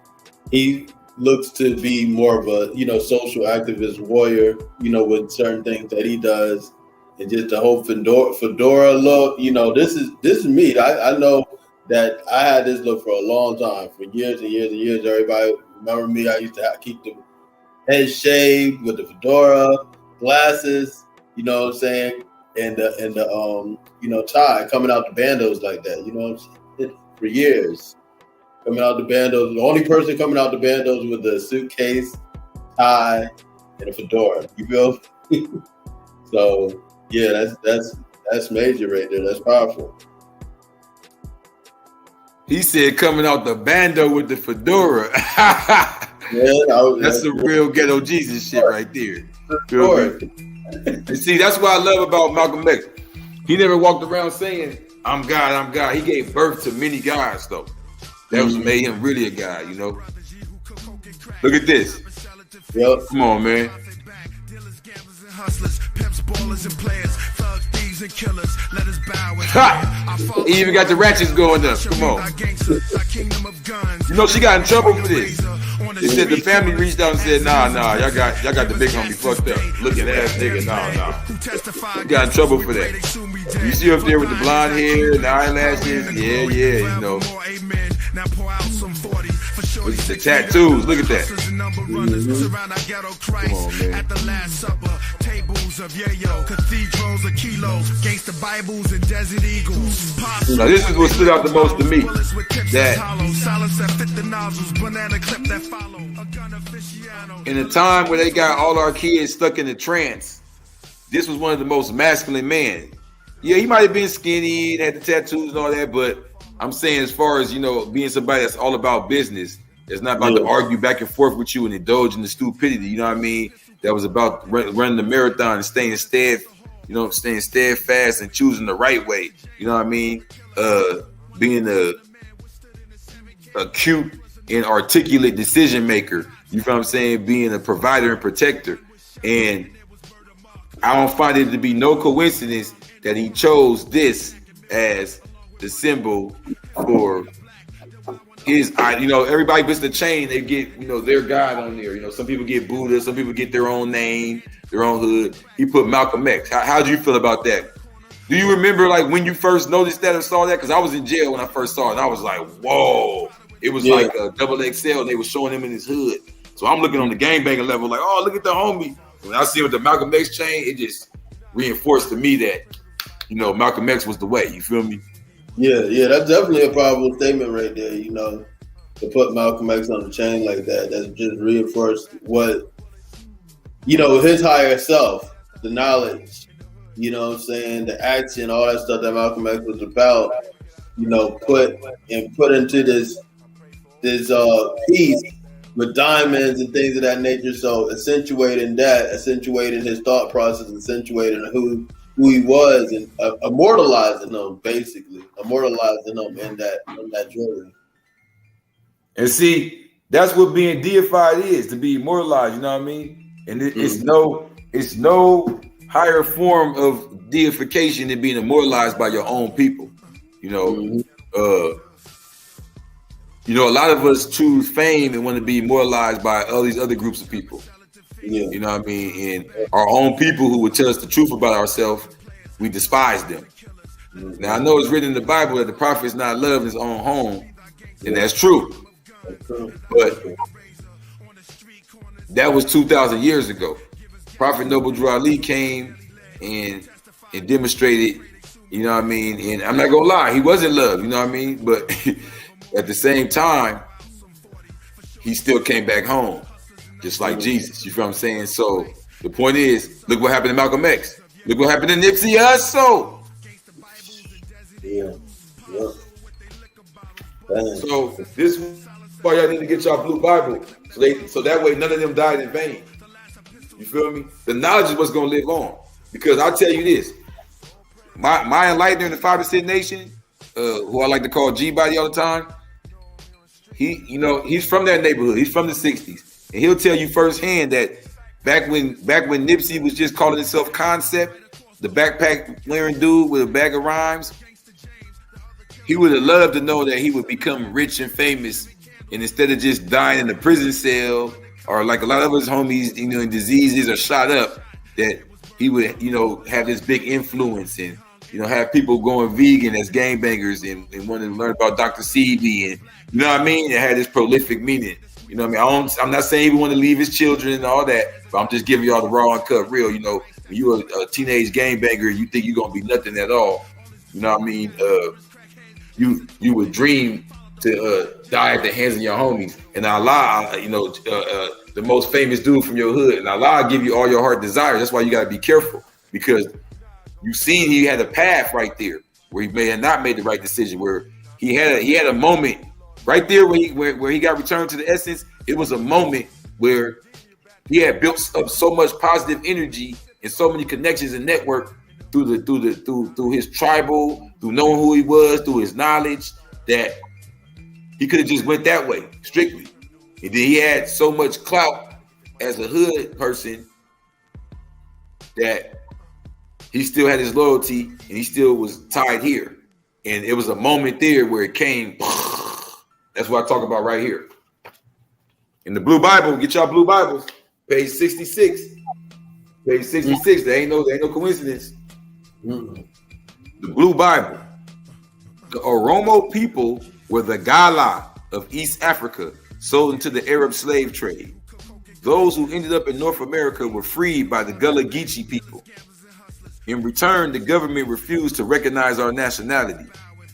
he looks to be more of a social activist warrior. With certain things that he does, and just the whole fedora look. This is me. I know that I had this look for a long time, for years and years and years. Everybody remember me. I used to keep the head shaved with the fedora, glasses. You know what I'm saying? And the tie coming out the bandos like that. You know what I'm saying? For years. Coming out the bandos. The only person coming out the bandos with a suitcase, tie, and a fedora. You feel? So yeah, that's major right there. That's powerful. He said coming out the bando with the fedora. That's some real ghetto Jesus shit right there. And see, that's what I love about Malcolm X. He never walked around saying, I'm God, I'm God. He gave birth to many gods, though. That was made him really a guy, Look at this. Yep. Come on, man. Ha! He even got the ratchets going up. Come on. She got in trouble for this. They said the family reached out and said, nah, y'all got the big homie fucked up. Looking ass nigga, nah. He got in trouble for that. You see her up there with the blonde hair and the eyelashes? Yeah, Look at the tattoos. Look at that. Come on, man. Now, this is what stood out the most to me. That in a time where they got all our kids stuck in a trance, this was one of the most masculine men. Yeah, he might have been skinny and had the tattoos and all that, but I'm saying as far as, being somebody that's all about business, that's not about to argue back and forth with you and indulge in the stupidity, you know what I mean? That was about running the marathon and staying steadfast and choosing the right way, you know what I mean? Being a cute and articulate decision maker, you feel what I'm saying? Being a provider and protector. And I don't find it to be no coincidence that he chose this as the symbol for his, everybody puts the chain, they get, their God on there. Some people get Buddha, some people get their own name, their own hood. He put Malcolm X. How do you feel about that? Do you remember when you first noticed that or saw that? Because I was in jail when I first saw it. And I was like, whoa. It was like a double XL. They were showing him in his hood. So I'm looking on the gangbanger level like, oh, look at the homie. When I see him with the Malcolm X chain, it just reinforced to me that, Malcolm X was the way. You feel me? Yeah, that's definitely a powerful statement right there, to put Malcolm X on the chain like that. That's just reinforced what, his higher self, the knowledge, the action, all that stuff that Malcolm X was about, put into this piece with diamonds and things of that nature. So accentuating his thought process, accentuating who he was, and immortalizing him in that jewelry. And see, that's what being deified is, to be immortalized, you know what I mean? And it's no higher form of deification than being immortalized by your own people. A lot of us choose fame and want to be immortalized by all these other groups of people. Yeah. You know what I mean? And our own people who would tell us the truth about ourselves, we despise them. Now, I know it's written in the Bible that the prophet is not loved in his own home, and that's true. But that was 2,000 years ago. Prophet Noble Drew Ali came and demonstrated, you know what I mean? And I'm not going to lie, he wasn't loved, you know what I mean? But at the same time, he still came back home. Just like Jesus, you feel what I'm saying? So the point is, look what happened to Malcolm X. Look what happened to Nipsey Hussle. Yeah. So this is why y'all need to get y'all blue Bible. So that way none of them died in vain. You feel me? The knowledge is what's gonna live on. Because I'll tell you this. My enlightener in the 5% Nation, who I like to call G-Body all the time, he's from that neighborhood. He's from the 60s. And he'll tell you firsthand that back when Nipsey was just calling himself Concept, the backpack wearing dude with a bag of rhymes, he would have loved to know that he would become rich and famous, and instead of just dying in a prison cell or like a lot of his homies, in diseases or shot up, that he would, have this big influence and, have people going vegan as gangbangers and wanting to learn about Dr. Sebi and, it had this prolific meaning. I'm not saying he want to leave his children and all that, but I'm just giving y'all the raw and cut real. When you're a teenage gangbanger, you think you're going to be nothing at all. You would dream to die at the hands of your homies. And Allah, the most famous dude from your hood, and Allah give you all your heart desires. That's why you got to be careful, because you seen he had a path right there where he may have not made the right decision, where he had a moment right there where he got returned to the essence. It was a moment where he had built up so much positive energy and so many connections and network through his tribal, through knowing who he was, through his knowledge, that he could have just went that way strictly. And then he had so much clout as a hood person that he still had his loyalty and he still was tied here. And it was a moment there where it came. That's what I talk about right here. In the Blue Bible, get y'all Blue Bibles, page 66. Page 66, there ain't no coincidence. The Blue Bible. The Oromo people were the Gala of East Africa, sold into the Arab slave trade. Those who ended up in North America were freed by the Gullah Geechee people. In return, the government refused to recognize our nationality.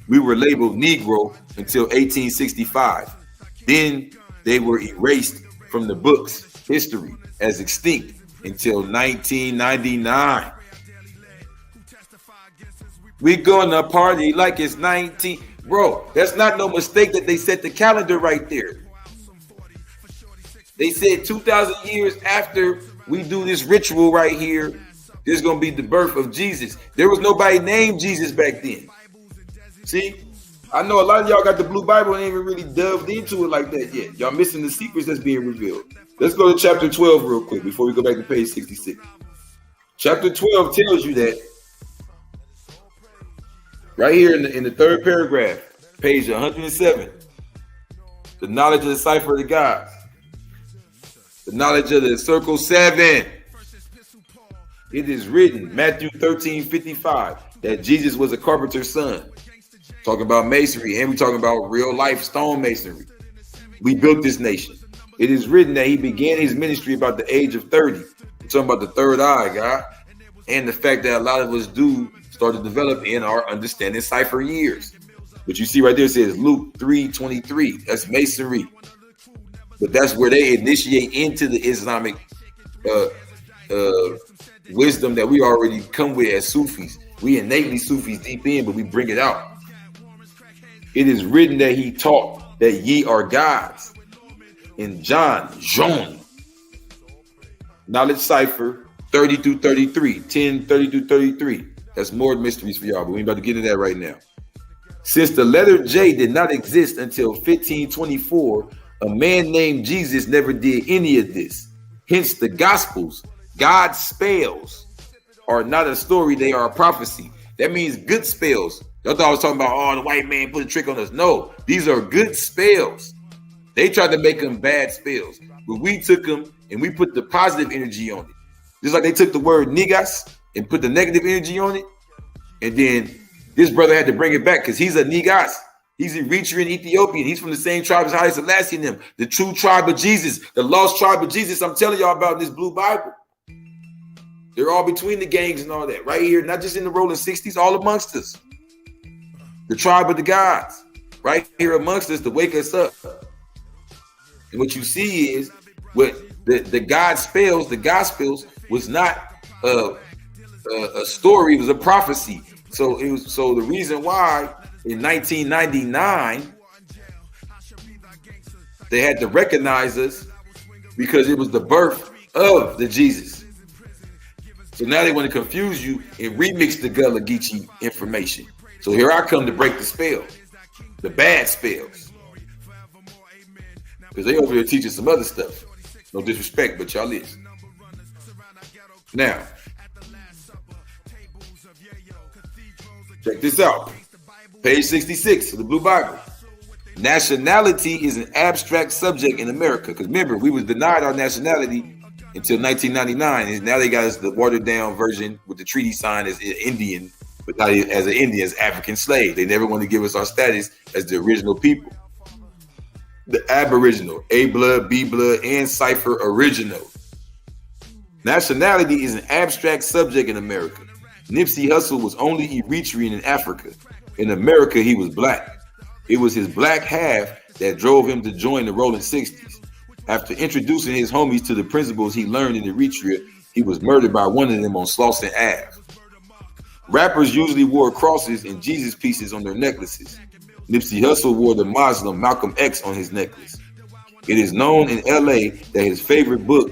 We were labeled Negro until 1865. Then they were erased from the books history as extinct until 1999. We gonna party like it's 19. Bro, that's not no mistake that they set the calendar right there. They said 2,000 years after we do this ritual right here, there's gonna be the birth of Jesus. There was nobody named Jesus back then. See, I know a lot of y'all got the Blue Bible and ain't even really delved into it like that yet. Y'all missing the secrets that's being revealed. Let's go to chapter 12 real quick before we go back to page 66. Chapter 12 tells you that right here in the third paragraph, page 107, the knowledge of the cipher of the gods, the knowledge of the circle 7. It is written, Matthew 13:55, that Jesus was a carpenter's son. Talking about masonry, and we're talking about real life stone masonry. We built this nation. It is written that he began his ministry about the age of 30. We're talking about the third eye, God, and the fact that a lot of us do start to develop in our understanding cipher years. But you see right there, it says Luke 3:23. That's masonry. But that's where they initiate into the Islamic wisdom that we already come with as Sufis. We innately Sufis deep in, but we bring it out. It is written that he taught that ye are gods. In John, knowledge cipher 30 through 33, 10, 30 through 33. That's more mysteries for y'all, but we ain't about to get into that right now. Since the letter J did not exist until 1524, a man named Jesus never did any of this. Hence the Gospels, God's spells, are not a story, they are a prophecy. That means good spells. Y'all thought I was talking about, oh, the white man put a trick on us. No, these are good spells. They tried to make them bad spells, but we took them and we put the positive energy on it. Just like they took the word niggas and put the negative energy on it. And then this brother had to bring it back because he's a niggas. He's Eritrean Ethiopian. He's from the same tribe as Haile Selassie and them. The true tribe of Jesus, the lost tribe of Jesus. I'm telling y'all about this Blue Bible. They're all between the gangs and all that. Right here, not just in the rolling 60s, all amongst us. The tribe of the gods. Right here amongst us to wake us up. And what you see is what the God spells, the Gospels was not a story, it was a prophecy. So the reason why in 1999 they had to recognize us because it was the birth of the Jesus. So now they want to confuse you and remix the Gullah Geechee information. So here I come to break the spell, the bad spells. Because they over here teaching some other stuff. No disrespect, but y'all is. Now, check this out. Page 66 of the Blue Bible. Nationality is an abstract subject in America. Because remember, we was denied our nationality until 1999, and now they got us the watered down version with the treaty signed as Indian, but not as an Indian, as African slave. They never want to give us our status as the original people. The Aboriginal, A blood, B blood, and cipher original. Nationality is an abstract subject in America. Nipsey Hussle was only Eritrean in Africa. In America, he was black. It was his black half that drove him to join the Rolling 60s. After introducing his homies to the principles he learned in Eritrea, he was murdered by one of them on Slauson Ave. Rappers usually wore crosses and Jesus pieces on their necklaces. Nipsey Hussle wore the Muslim Malcolm X on his necklace. It is known in LA that his favorite book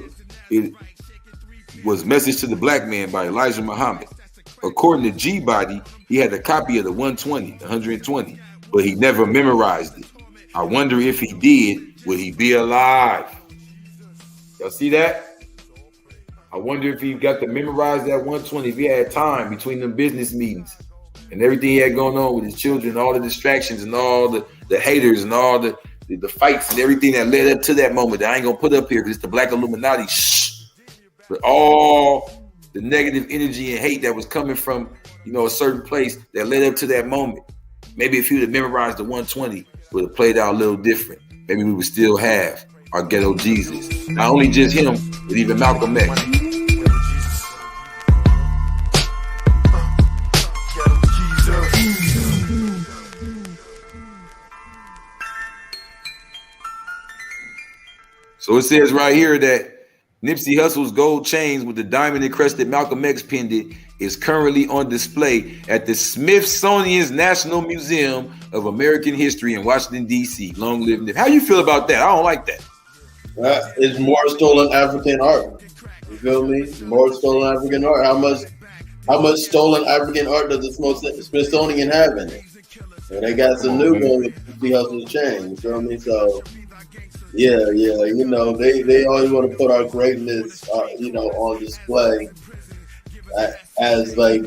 was Message to the Black Man by Elijah Muhammad. According to G-Body, he had a copy of the 120, but he never memorized it. I wonder if he did, would he be alive? Y'all see that? I wonder if he got to memorize that 120, if he had time between them business meetings and everything he had going on with his children, all the distractions and all the haters and all the fights and everything that led up to that moment that I ain't gonna put up here because it's the Black Illuminati. But all the negative energy and hate that was coming from, a certain place that led up to that moment. Maybe if he would have memorized the 120, it would have played out a little different. Maybe we would still have our ghetto Jesus. Not only just him, but even Malcolm X. So it says right here that Nipsey Hussle's gold chains with the diamond encrusted Malcolm X pendant is currently on display at the Smithsonian's National Museum of American History in Washington, D.C. Long live Nip. How you feel about that? I don't like that. It's more stolen African art. You feel me? More stolen African art. How much stolen African art does the Smithsonian have in it? And they got some new one with Nipsey Hussle's chain. You feel me? So yeah. They always want to put our greatness, on display as like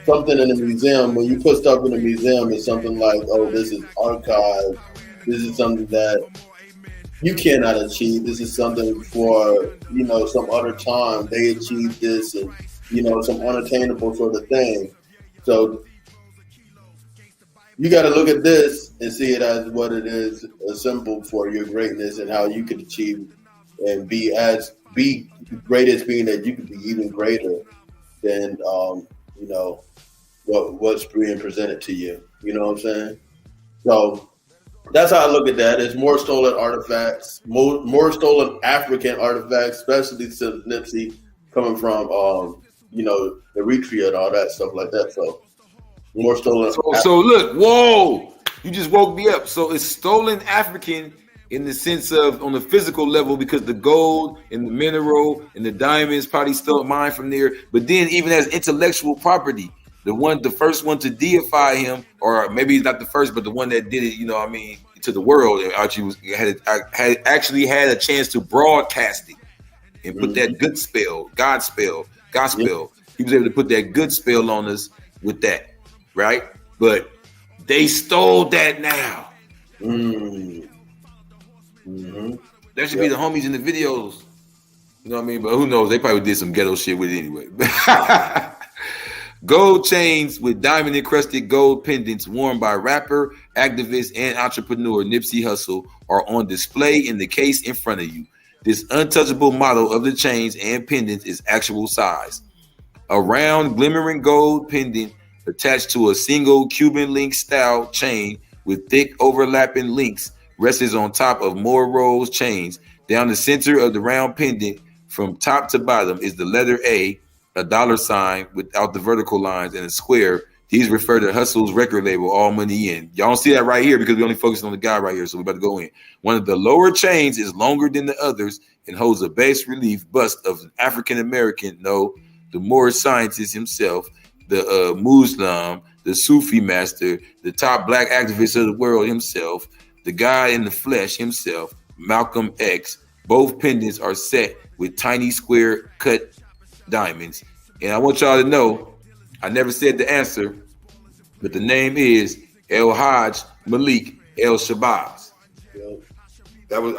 something in a museum. When you put stuff in a museum, it's something like, oh, this is archived. This is something that you cannot achieve. This is something for, some other time. They achieved this and, some unattainable sort of thing. So you got to look at this and see it as what it is, a symbol for your greatness and how you could achieve and be greatest, being that you could be even greater than, what's being presented to you. You know what I'm saying? So that's how I look at that. It's more stolen artifacts, more stolen African artifacts, especially since Nipsey coming from, Eritrea and all that stuff like that. So more stolen. So look, whoa, you just woke me up. So it's stolen African in the sense of on the physical level because the gold and the mineral and the diamonds probably stole mine from there. But then even as intellectual property, the first one to deify him, or maybe he's not the first, but the one that did it, to the world, actually had a chance to broadcast it and put that good spell, gospel. Yep. He was able to put that good spell on us with that, right? But they stole that now. That should be the homies in the videos. You know what I mean? But who knows? They probably did some ghetto shit with it anyway. Gold chains with diamond encrusted gold pendants worn by rapper, activist, and entrepreneur Nipsey Hussle are on display in the case in front of you. This untouchable model of the chains and pendants is actual size. A round glimmering gold pendant attached to a single Cuban link style chain with thick overlapping links rests on top of more rose chains. Down the center of the round pendant from top to bottom is the letter A, a $sign without the vertical lines, and a square. These refer to Hussle's record label, All Money In. Y'all don't see that right here because we only focus on the guy right here, so we're about to go in. One of the lower chains is longer than the others and holds a bas relief bust of an African-American, the Moorish scientist himself, the Muslim, the Sufi master, the top black activist of the world himself, the guy in the flesh himself, Malcolm X. Both pendants are set with tiny square cut diamonds. And I want y'all to know, I never said the answer, but the name is El Hajj Malik El Shabazz. That was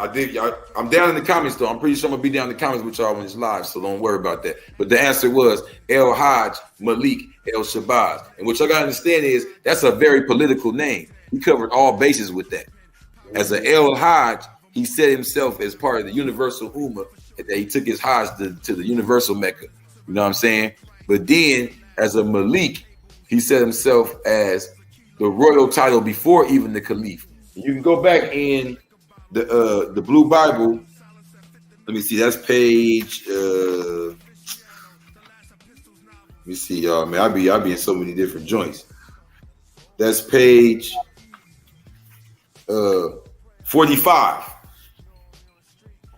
I'm down in the comments though. I'm pretty sure I'm gonna be down in the comments with y'all when it's live, so don't worry about that. But the answer was El Hajj Malik El Shabazz. And what y'all gotta understand is that's a very political name. He covered all bases with that. As an El Hajj, he set himself as part of the universal Ummah, that he took his Hajj to the universal Mecca. You know what I'm saying? But then as a Malik, he set himself as the royal title before even the Caliph. You can go back in the Blue Bible. Let me see. That's page. Let me see, y'all. Man, I be in so many different joints. That's page 45.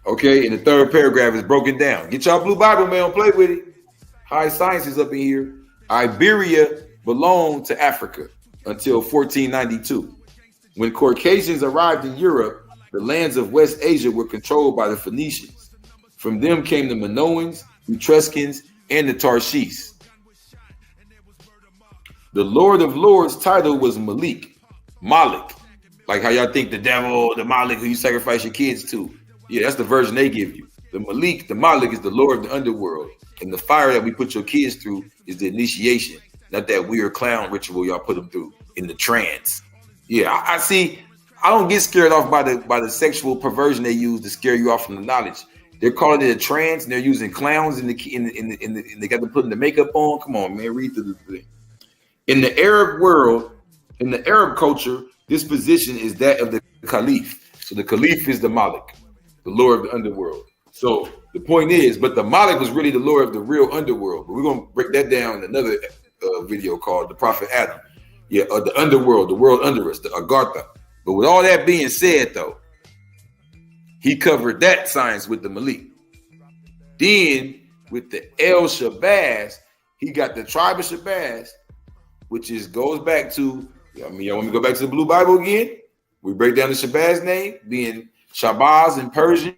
Okay, and the third paragraph is broken down. Get y'all Blue Bible, man. Don't play with it. High science is up in here. Iberia belonged to Africa until 1492. When Caucasians arrived in Europe, the lands of West Asia were controlled by the Phoenicians. From them came the Minoans, Etruscans, and the Tarshish. The Lord of Lords title was Malik. Like how y'all think the devil, the Malik who you sacrifice your kids to. Yeah, that's the version they give you. The Malik is the Lord of the underworld. And the fire that we put your kids through is the initiation, not that weird clown ritual y'all put them through in the trance. Yeah, I see. I don't get scared off by the sexual perversion they use to scare you off from the knowledge. They're calling it a trance, and they're using clowns in they got them putting the makeup on. Come on, man, read through the thing. In the Arab world, in the Arab culture, this position is that of the Caliph. So the Caliph is the Malik, the Lord of the underworld. So the point is, but the Malik was really the Lord of the real underworld. But we're gonna break that down in another video called the Prophet Adam. Yeah, the underworld, the world under us, the Agartha. But with all that being said, though, he covered that science with the Malik. Then with the El Shabazz, he got the tribe of Shabazz, which goes back to, y'all want me to go back to the Blue Bible again? We break down the Shabazz name, being Shabazz in Persian,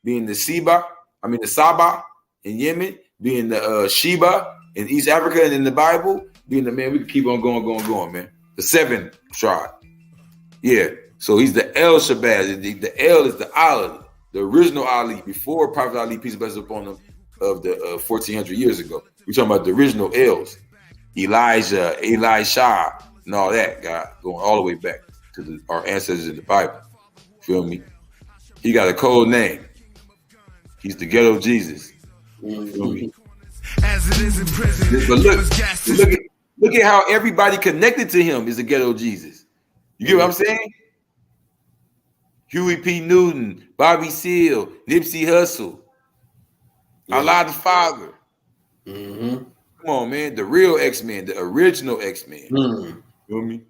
being the Saba in Yemen, being the Sheba in East Africa, and in the Bible, being the man. We can keep on going, man. The 7th tribe. Yeah. So he's the El Shabazz. The El is the Ali, the original Ali before Prophet Ali, peace and blessings upon him, of the 1400 years ago. We're talking about the original Els. Elijah, Elisha, and all that, God, going all the way back to our ancestors in the Bible. Feel me? He got a code name. He's the ghetto Jesus. Feel me? As it is in prison, but look at how everybody connected to him is the ghetto Jesus. You get what I'm saying? Huey P. Newton, Bobby Seale, Nipsey Hussle, Allah the Father. Mm-hmm. Come on, man. The real X-Men, the original X-Men. Mm-hmm. You know me?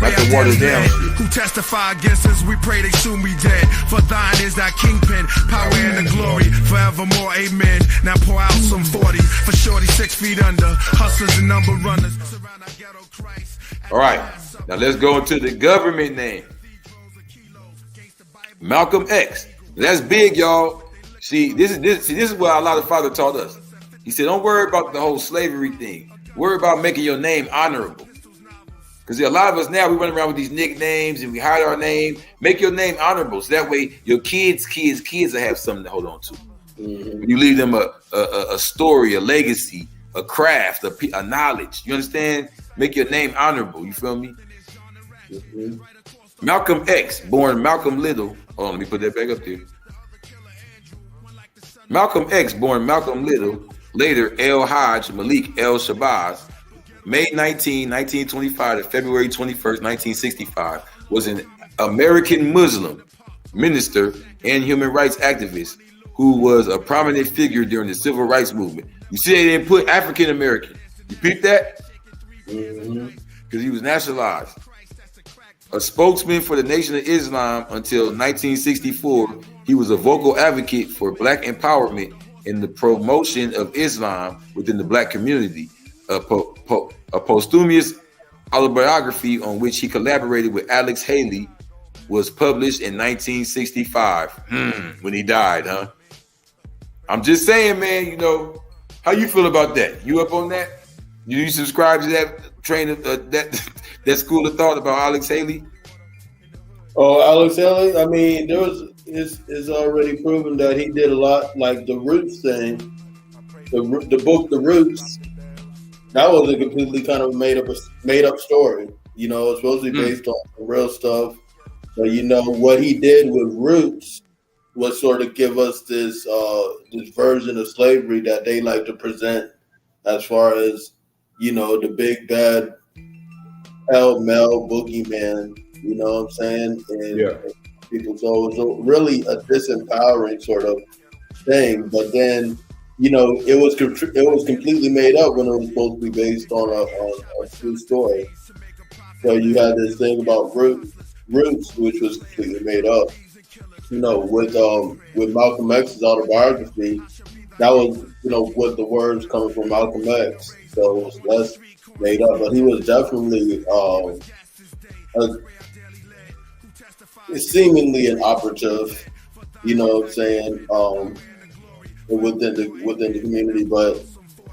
Like the water down. Who testify against us, we pray they soon be dead. For thine is thy kingpin, power and the glory, forevermore, amen. Now pour out some 40 for shorty 6 feet under, hustlers and number runners. Surround our ghetto Christ. All right, now let's go into the government name. Malcolm X. That's big, y'all. See, this is what Allah the Father taught us. He said, don't worry about the whole slavery thing. Worry about making your name honorable. Because a lot of us now, we run around with these nicknames and we hide our name. Make your name honorable. So that way your kids will have something to hold on to. Mm-hmm. You leave them a story, a legacy, a craft, a knowledge. You understand? Make your name honorable. You feel me? Mm-hmm. Malcolm X, born Malcolm Little. Hold on, let me put that back up there. Malcolm X, born Malcolm Little, later El Hajj Malik El Shabazz, May 19, 1925 to February 21st, 1965, was an American Muslim minister and human rights activist who was a prominent figure during the civil rights movement. You see, they didn't put African American. You peep that? Because he was nationalized. A spokesman for the Nation of Islam until 1964, he was a vocal advocate for black empowerment in the promotion of Islam within the black community. A posthumous autobiography on which he collaborated with Alex Haley was published in 1965. When he died, huh? I'm just saying, man, you know, how you feel about that? You up on that? You subscribe to that train of that school of thought about Alex Haley? Oh, Alex Haley? I mean, it's already proven that he did a lot, like the Roots thing. The book, The Roots, that was a completely kind of made up story. You know, it's supposed to be based on real stuff. But you know what he did with Roots was sort of give us this version of slavery that they like to present, as far as, you know, the big bad hell male boogeyman. You know what I'm saying? And people, so it was really a disempowering sort of thing. But then, you know, it was completely made up when it was supposed to be based on a true story. So you had this thing about Roots, which was completely made up. You know, with Malcolm X's autobiography, that was, you know, with the words coming from Malcolm X. So it was less made up, but he was definitely seemingly an operative. You know what I'm saying? Within the community, but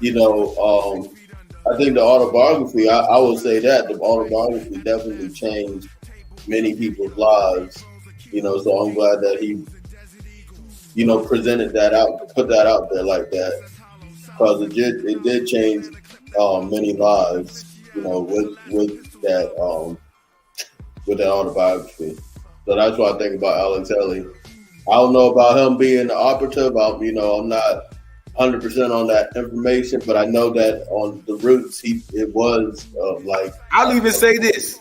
you know, I think the autobiography, I would say that the autobiography definitely changed many people's lives. You know, so I'm glad that he, you know, presented that out, put that out there like that, because it did change many lives. You know, with that autobiography. So that's what I think about Alex Haley. I don't know about him being the operative. I'm not 100% on that information, but I know that on the Roots, it was like. I'll even say this.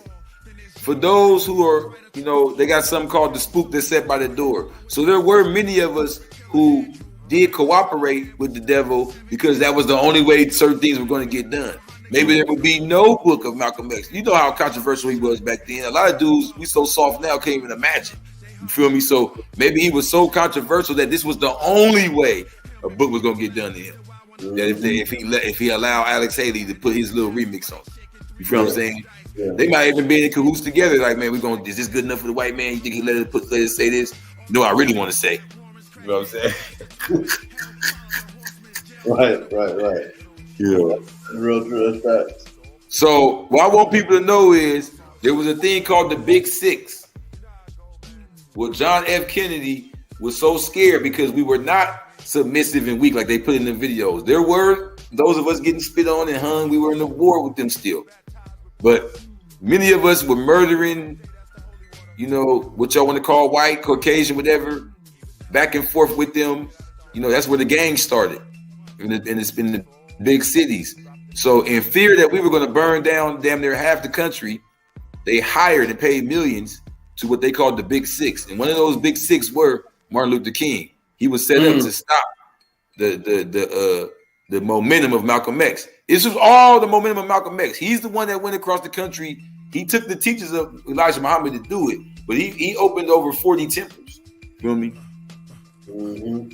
For those who are, you know, they got something called the spook that's set by the door. So there were many of us who did cooperate with the devil because that was the only way certain things were going to get done. Maybe there would be no book of Malcolm X. You know how controversial he was back then. A lot of dudes, we so soft now, can't even imagine. You feel me? So maybe he was so controversial that this was the only way a book was going to get done to him. That if he allowed Alex Haley to put his little remix on. You feel what I'm saying? Yeah. They might even be in cahoots together. Like, man, is this good enough for the white man? You think he let it say this? No, I really want to say. You know what I'm saying? Right. Yeah. Real facts. So what I want people to know is there was a thing called the Big Six. Well, John F. Kennedy was so scared because we were not submissive and weak like they put in the videos. There were those of us getting spit on and hung. We were in the war with them still. But many of us were murdering, you know, what y'all want to call white, Caucasian, whatever, back and forth with them. You know, that's where the gang started in the big cities. So in fear that we were going to burn down damn near half the country, they hired and paid millions to what they called the Big Six. And one of those Big Six were Martin Luther King. He was set up to stop the momentum of Malcolm X. This was all the momentum of Malcolm X. He's the one that went across the country. He took the teachings of Elijah Muhammad to do it, but he opened over 40 temples. You feel me? Mm-hmm.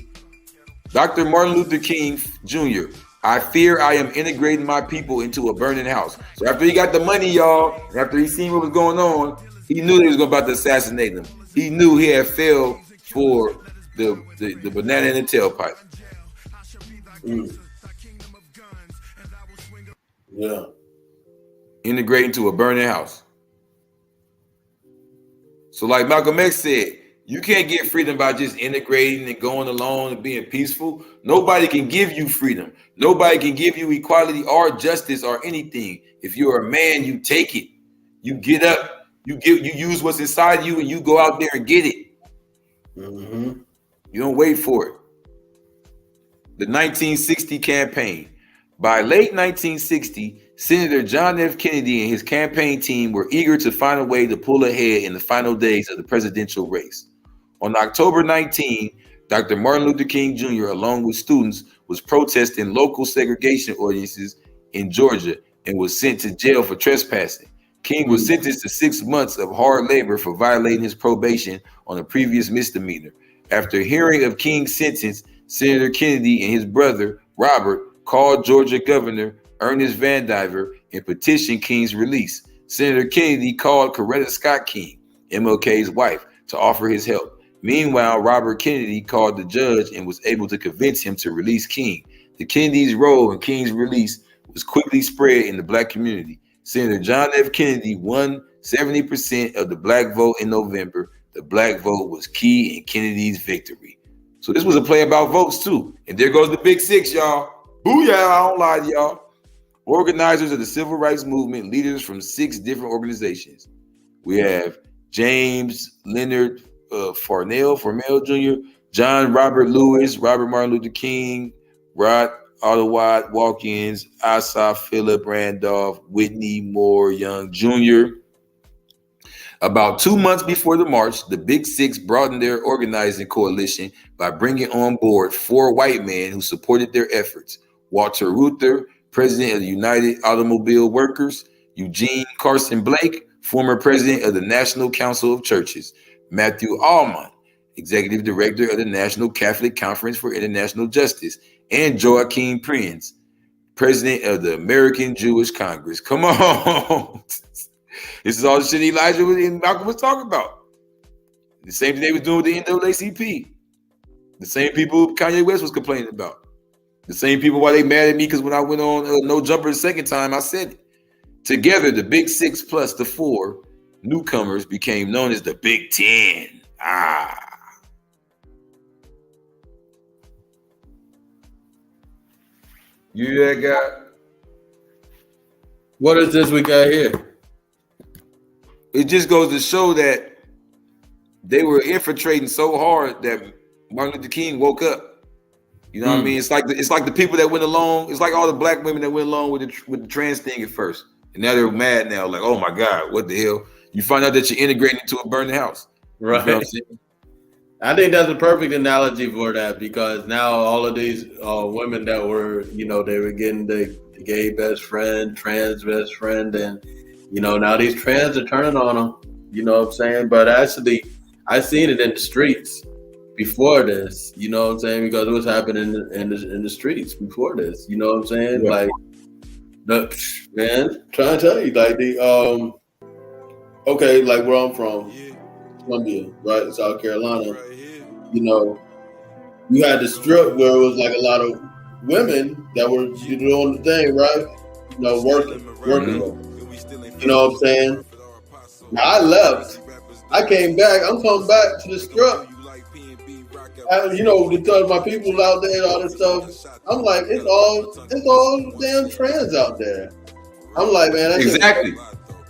Dr. Martin Luther King Jr. I fear I am integrating my people into a burning house. So after he got the money, y'all, after he seen what was going on, he knew they was about to assassinate him. He knew he had failed for the banana in the tailpipe. Mm. Yeah. Integrate into a burning house. So like Malcolm X said, you can't get freedom by just integrating and going along and being peaceful. Nobody can give you freedom. Nobody can give you equality or justice or anything. If you're a man, you take it. You get up. You use what's inside you and you go out there and get it. Mm-hmm. You don't wait for it. The 1960 campaign. By late 1960, Senator John F. Kennedy and his campaign team were eager to find a way to pull ahead in the final days of the presidential race. On October 19, Dr. Martin Luther King Jr., along with students, was protesting local segregation ordinances in Georgia and was sent to jail for trespassing. King was sentenced to 6 months of hard labor for violating his probation on a previous misdemeanor. After hearing of King's sentence, Senator Kennedy and his brother, Robert, called Georgia Governor Ernest Vandiver and petitioned King's release. Senator Kennedy called Coretta Scott King, MLK's wife, to offer his help. Meanwhile, Robert Kennedy called the judge and was able to convince him to release King. The Kennedy's role in King's release was quickly spread in the black community. Senator John F. Kennedy won 70% of the black vote in November. The black vote was key in Kennedy's victory. So this was a play about votes too. And there goes the Big Six, y'all. Booyah, I don't lie to y'all. Organizers of the civil rights movement, leaders from 6 different organizations. We have James Leonard Farnell Jr., John Robert Lewis, Robert Martin Luther King, Rod Ottawad Walkins, Asaph Philip Randolph, Whitney Moore Young Jr. About 2 months before the march, the Big Six broadened their organizing coalition by bringing on board 4 white men who supported their efforts. Walter Reuther, president of the United Automobile Workers; Eugene Carson Blake, former president of the National Council of Churches; Matthew Allman, executive director of the National Catholic Conference for International Justice; and Joachim Prinz, president of the American Jewish Congress. Come on. This is all the shit Elijah and Malcolm was talking about. The same thing they was doing with the NAACP. The same people Kanye West was complaining about. The same people why they mad at me because when I went on No Jumper the second time, I said it. Together, the Big Six plus the 4 newcomers became known as the Big Ten. You hear that guy? What is this we got here? It just goes to show that they were infiltrating so hard that Martin Luther King woke up. You know what I mean? It's like the people that went along. It's like all the black women that went along with the trans thing at first, and now they're mad now. Like, oh my God, what the hell? You find out that you're integrating into a burning house, right? You know what I'm saying? I think that's a perfect analogy for that, because now all of these women that were, they were getting the gay best friend, trans best friend, and now these trans are turning on them. You know what I'm saying? But actually, I seen it in the streets before this, you know what I'm saying? Because it was happening in the streets before this, you know what I'm saying? Yeah. Like, man, trying to tell you, like okay, like where I'm from, Columbia, right, South Carolina, you had the strip where it was like a lot of women that were doing the thing, right? Working. You know what I'm saying? Now I left. I came back. I'm coming back to the strip. Because my people out there and all this stuff, I'm like, it's all damn trans out there. I'm like, man, that's exactly.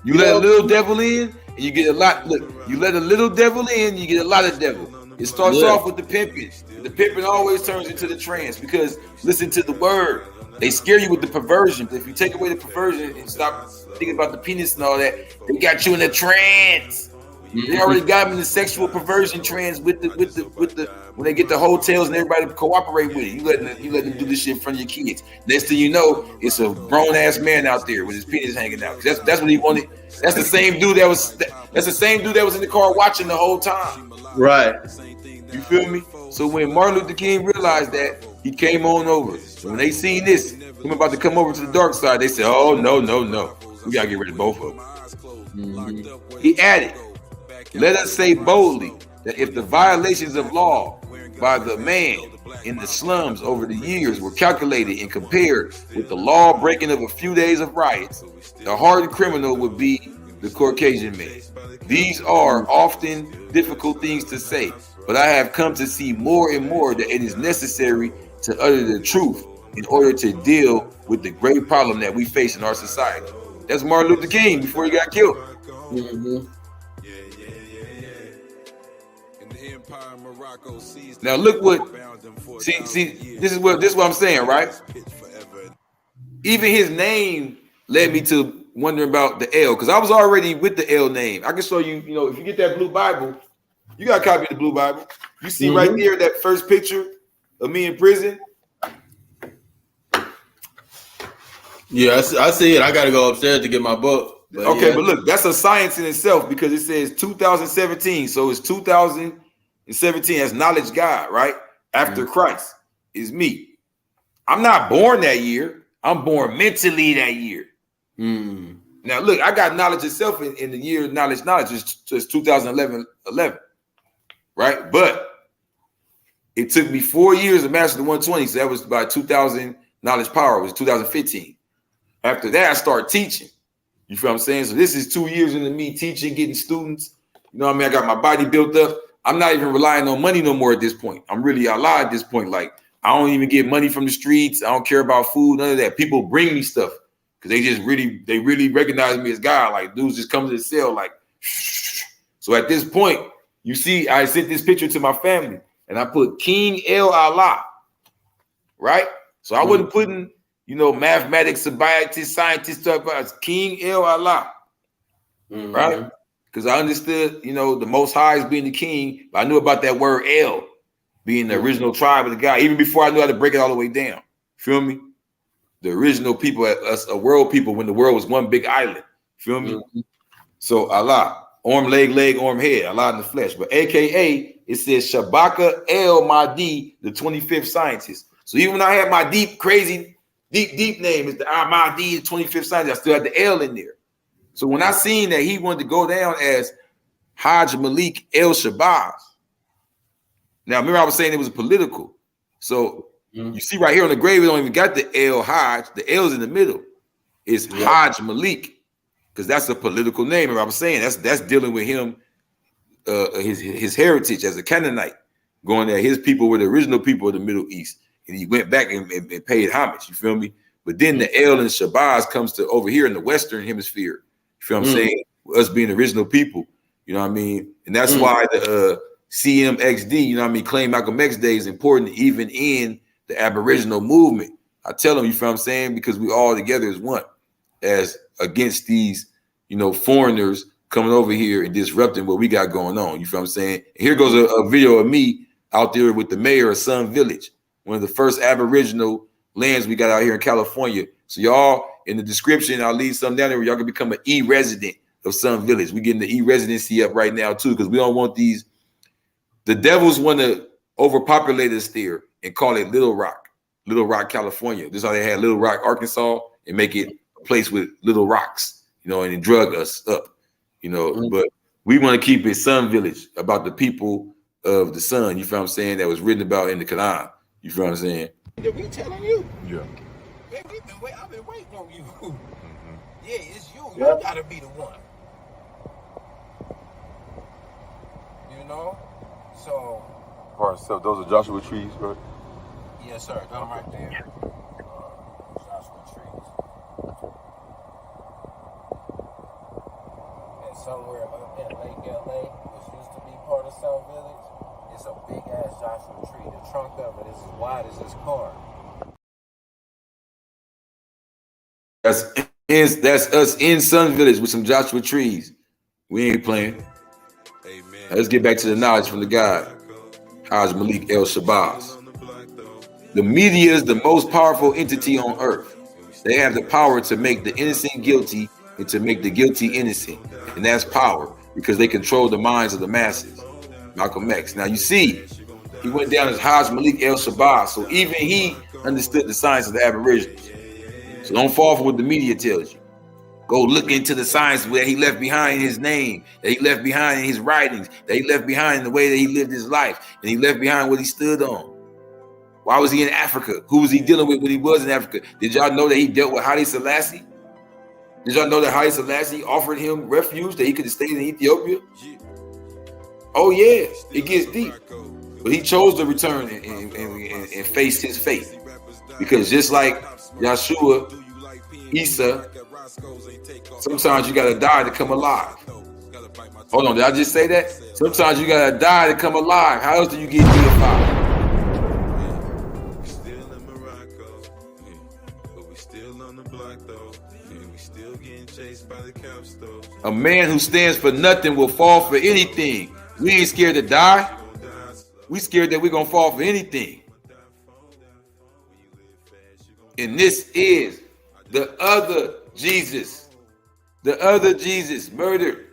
You let a little devil in, and you get a lot. Look, you let a little devil in, you get a lot of devil. It starts off with the pimping. The pimping always turns into the trans, because listen to the word. They scare you with the perversion. But if you take away the perversion and stop thinking about the penis and all that, they got you in the trans. They already got me in the sexual perversion trans with the when they get the hotels and everybody cooperate with it. You let them do this shit in front of your kids. Next thing you know, it's a grown ass man out there with his penis hanging out. That's what he wanted. That's the same dude that was in the car watching the whole time. Right. You feel me? So when Martin Luther King realized that, he came on over. So when they seen this, him about to come over to the dark side, they said, "Oh no, we gotta get rid of both of them." He added, "Let us say boldly that if the violations of law by the man in the slums over the years were calculated and compared with the law breaking of a few days of riots, the hardened criminal would be the Caucasian man. These are often difficult things to say, but I have come to see more and more that it is necessary to utter the truth in order to deal with the great problem that we face in our society." That's Martin Luther King before he got killed. Now look what see this is what I'm saying, right? Even his name led me to wondering about the L, because I was already with the L name. I can show you, if you get that blue Bible, you got a copy of the blue Bible. You see right there that first picture of me in prison. Yeah, I see it. I got to go upstairs to get my book. But look, that's a science in itself, because it says 2017. So it's 2017 as knowledge God, right? After Christ. is me. I'm not born that year. I'm born mentally that year. Now, look, I got knowledge itself in the year knowledge is 2011, right? But it took me 4 years to master the 120. So that was by 2000 knowledge power. It was 2015. After that, I started teaching. You feel what I'm saying? So this is 2 years into me teaching, getting students. You know what I mean? I got my body built up. I'm not even relying on money no more at this point. I'm really Allah at this point. Like, I don't even get money from the streets. I don't care about food, none of that. People bring me stuff because they really recognize me as God. Like, dudes just come to the cell like, shh. So at this point, you see, I sent this picture to my family and I put King El Allah, right? So I wasn't putting, mathematics, scientists, stuff. It's King El Allah, right? Because I understood, the Most High is being the king, but I knew about that word El being the original tribe of the God, even before I knew how to break it all the way down. Feel me? The original people, us, a world people, when the world was one big island. Feel me? So Allah, arm, leg, arm, head, Allah in the flesh. But AKA, it says Shabaka El Mahdi, the 25th scientist. So even when I had my deep name, is the Mahdi, the 25th scientist, I still had the L in there. So when I seen that he wanted to go down as Hajj Malik El Shabazz, now remember I was saying it was political. So you see right here on the grave, we don't even got the El Hajj. The L's in the middle. It's Hajj Malik because that's a political name. Remember I was saying that's dealing with him, his heritage as a Canaanite, going there. His people were the original people of the Middle East, and he went back and paid homage. You feel me? But then the El and Shabazz comes to over here in the Western Hemisphere. You feel what I'm saying? Us being original people, you know what I mean? And that's why the CMXD, claim Malcolm X Day is important even in the Aboriginal movement. I tell them, you feel what I'm saying? Because we all together as one, as against these, foreigners coming over here and disrupting what we got going on. You feel what I'm saying? And here goes a video of me out there with the mayor of Sun Village, one of the first Aboriginal lands we got out here in California. So y'all, in the description, I'll leave something down there where y'all can become an e-resident of Sun Village. We're getting the e-residency up right now too, because we don't want these. The devils want to overpopulate us there and call it Little Rock, California. This is how they had Little Rock, Arkansas, and make it a place with little rocks, and drug us up, But we want to keep it Sun Village, about the people of the sun. You feel what I'm saying? That was written about in the Quran. You feel what I'm saying? Did we telling you? Yeah. Man, I've been waiting on you. Yeah, it's you. You gotta be the one. So. All right, so those are Joshua trees, right? Yes, sir. I'm right there. Joshua trees. And somewhere up in Lake LA, which used to be part of South Village, it's a big ass Joshua tree. The trunk of it is as wide as this car. That's us in Sun Village with some Joshua trees. We ain't playing. Now let's get back to the knowledge from the God, Hajj Malik El Shabazz. The media is the most powerful entity on earth. They have the power to make the innocent guilty and to make the guilty innocent. And that's power because they control the minds of the masses. Malcolm X. Now you see, he went down as Hajj Malik El Shabazz. So even he understood the science of the Aboriginals. So don't fall for what the media tells you. Go look into the science where he left behind his name, that he left behind in his writings, that he left behind in the way that he lived his life, and he left behind what he stood on. Why was he in Africa? Who was he dealing with when he was in Africa? Did y'all know that he dealt with Haile Selassie? Did y'all know that Haile Selassie offered him refuge, that he could have stayed in Ethiopia? Oh yeah, it gets deep. But he chose to return and face his fate. Because just like Yeshua, Isa, sometimes you gotta die to come alive. Hold on, did I just say that? Sometimes you gotta die to come alive. How else do you get deified? A man who stands for nothing will fall for anything. We ain't scared to die. We scared that we're gonna fall for anything. And this is the other Jesus. The other Jesus murdered.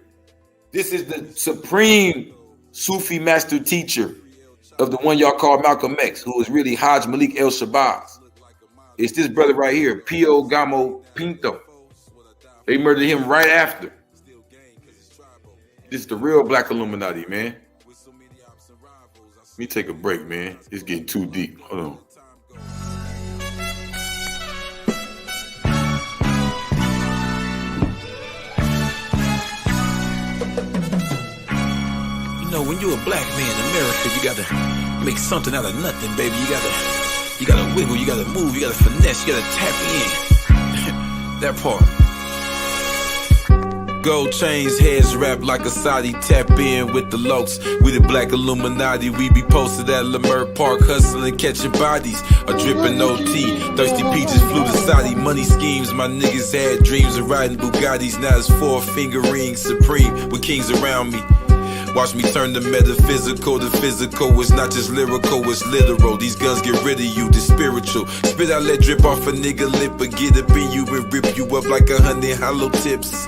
This is the supreme Sufi master teacher of the one y'all call Malcolm X, who was really Haj Malik El Shabazz. It's this brother right here, Pio Gamo Pinto. They murdered him right after. This is the real Black Illuminati, man. Let me take a break, man. It's getting too deep. Hold on. You know, when you're a black man in America, you gotta make something out of nothing, baby. You gotta wiggle, you gotta move, you gotta finesse, you gotta tap in. That part. Gold chains, heads wrapped like a Saudi. Tap in with the lokes. We the Black Illuminati. We be posted at Leimert Park, hustling, catching bodies. A dripping OT. Thirsty peaches flew to Saudi. Money schemes, my niggas had dreams of riding Bugattis. Now it's 4-finger rings supreme with kings around me. Watch me turn the metaphysical to physical. It's not just lyrical, it's literal. These guns get rid of you, this spiritual. Spit out, let drip off a nigga lip, but get up in you and rip you up like 100 hollow tips.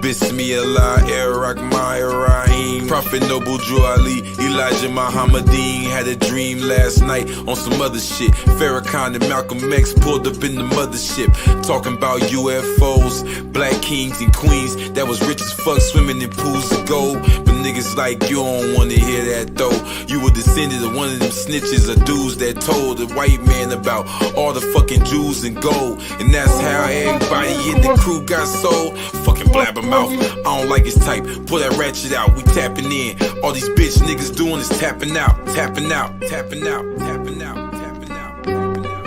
Bismillah, Iraq, Rahim. Prophet Noble Drew Ali, Elijah Muhammadeen. Had a dream last night on some other shit. Farrakhan and Malcolm X pulled up in the mothership. Talking about UFOs, black kings and queens that was rich as fuck, swimming in pools of gold. But niggas like you don't wanna hear that though. You were descended of one of them snitches or dudes that told the white man about all the fucking Jews and gold. And that's how everybody in the crew got sold. Fucking blabbermouth, I don't like his type. Pull that ratchet out, we tapping in. All these bitch niggas doing is tapping out, tapping out, tapping out, tapping out, tapping out, tapping out.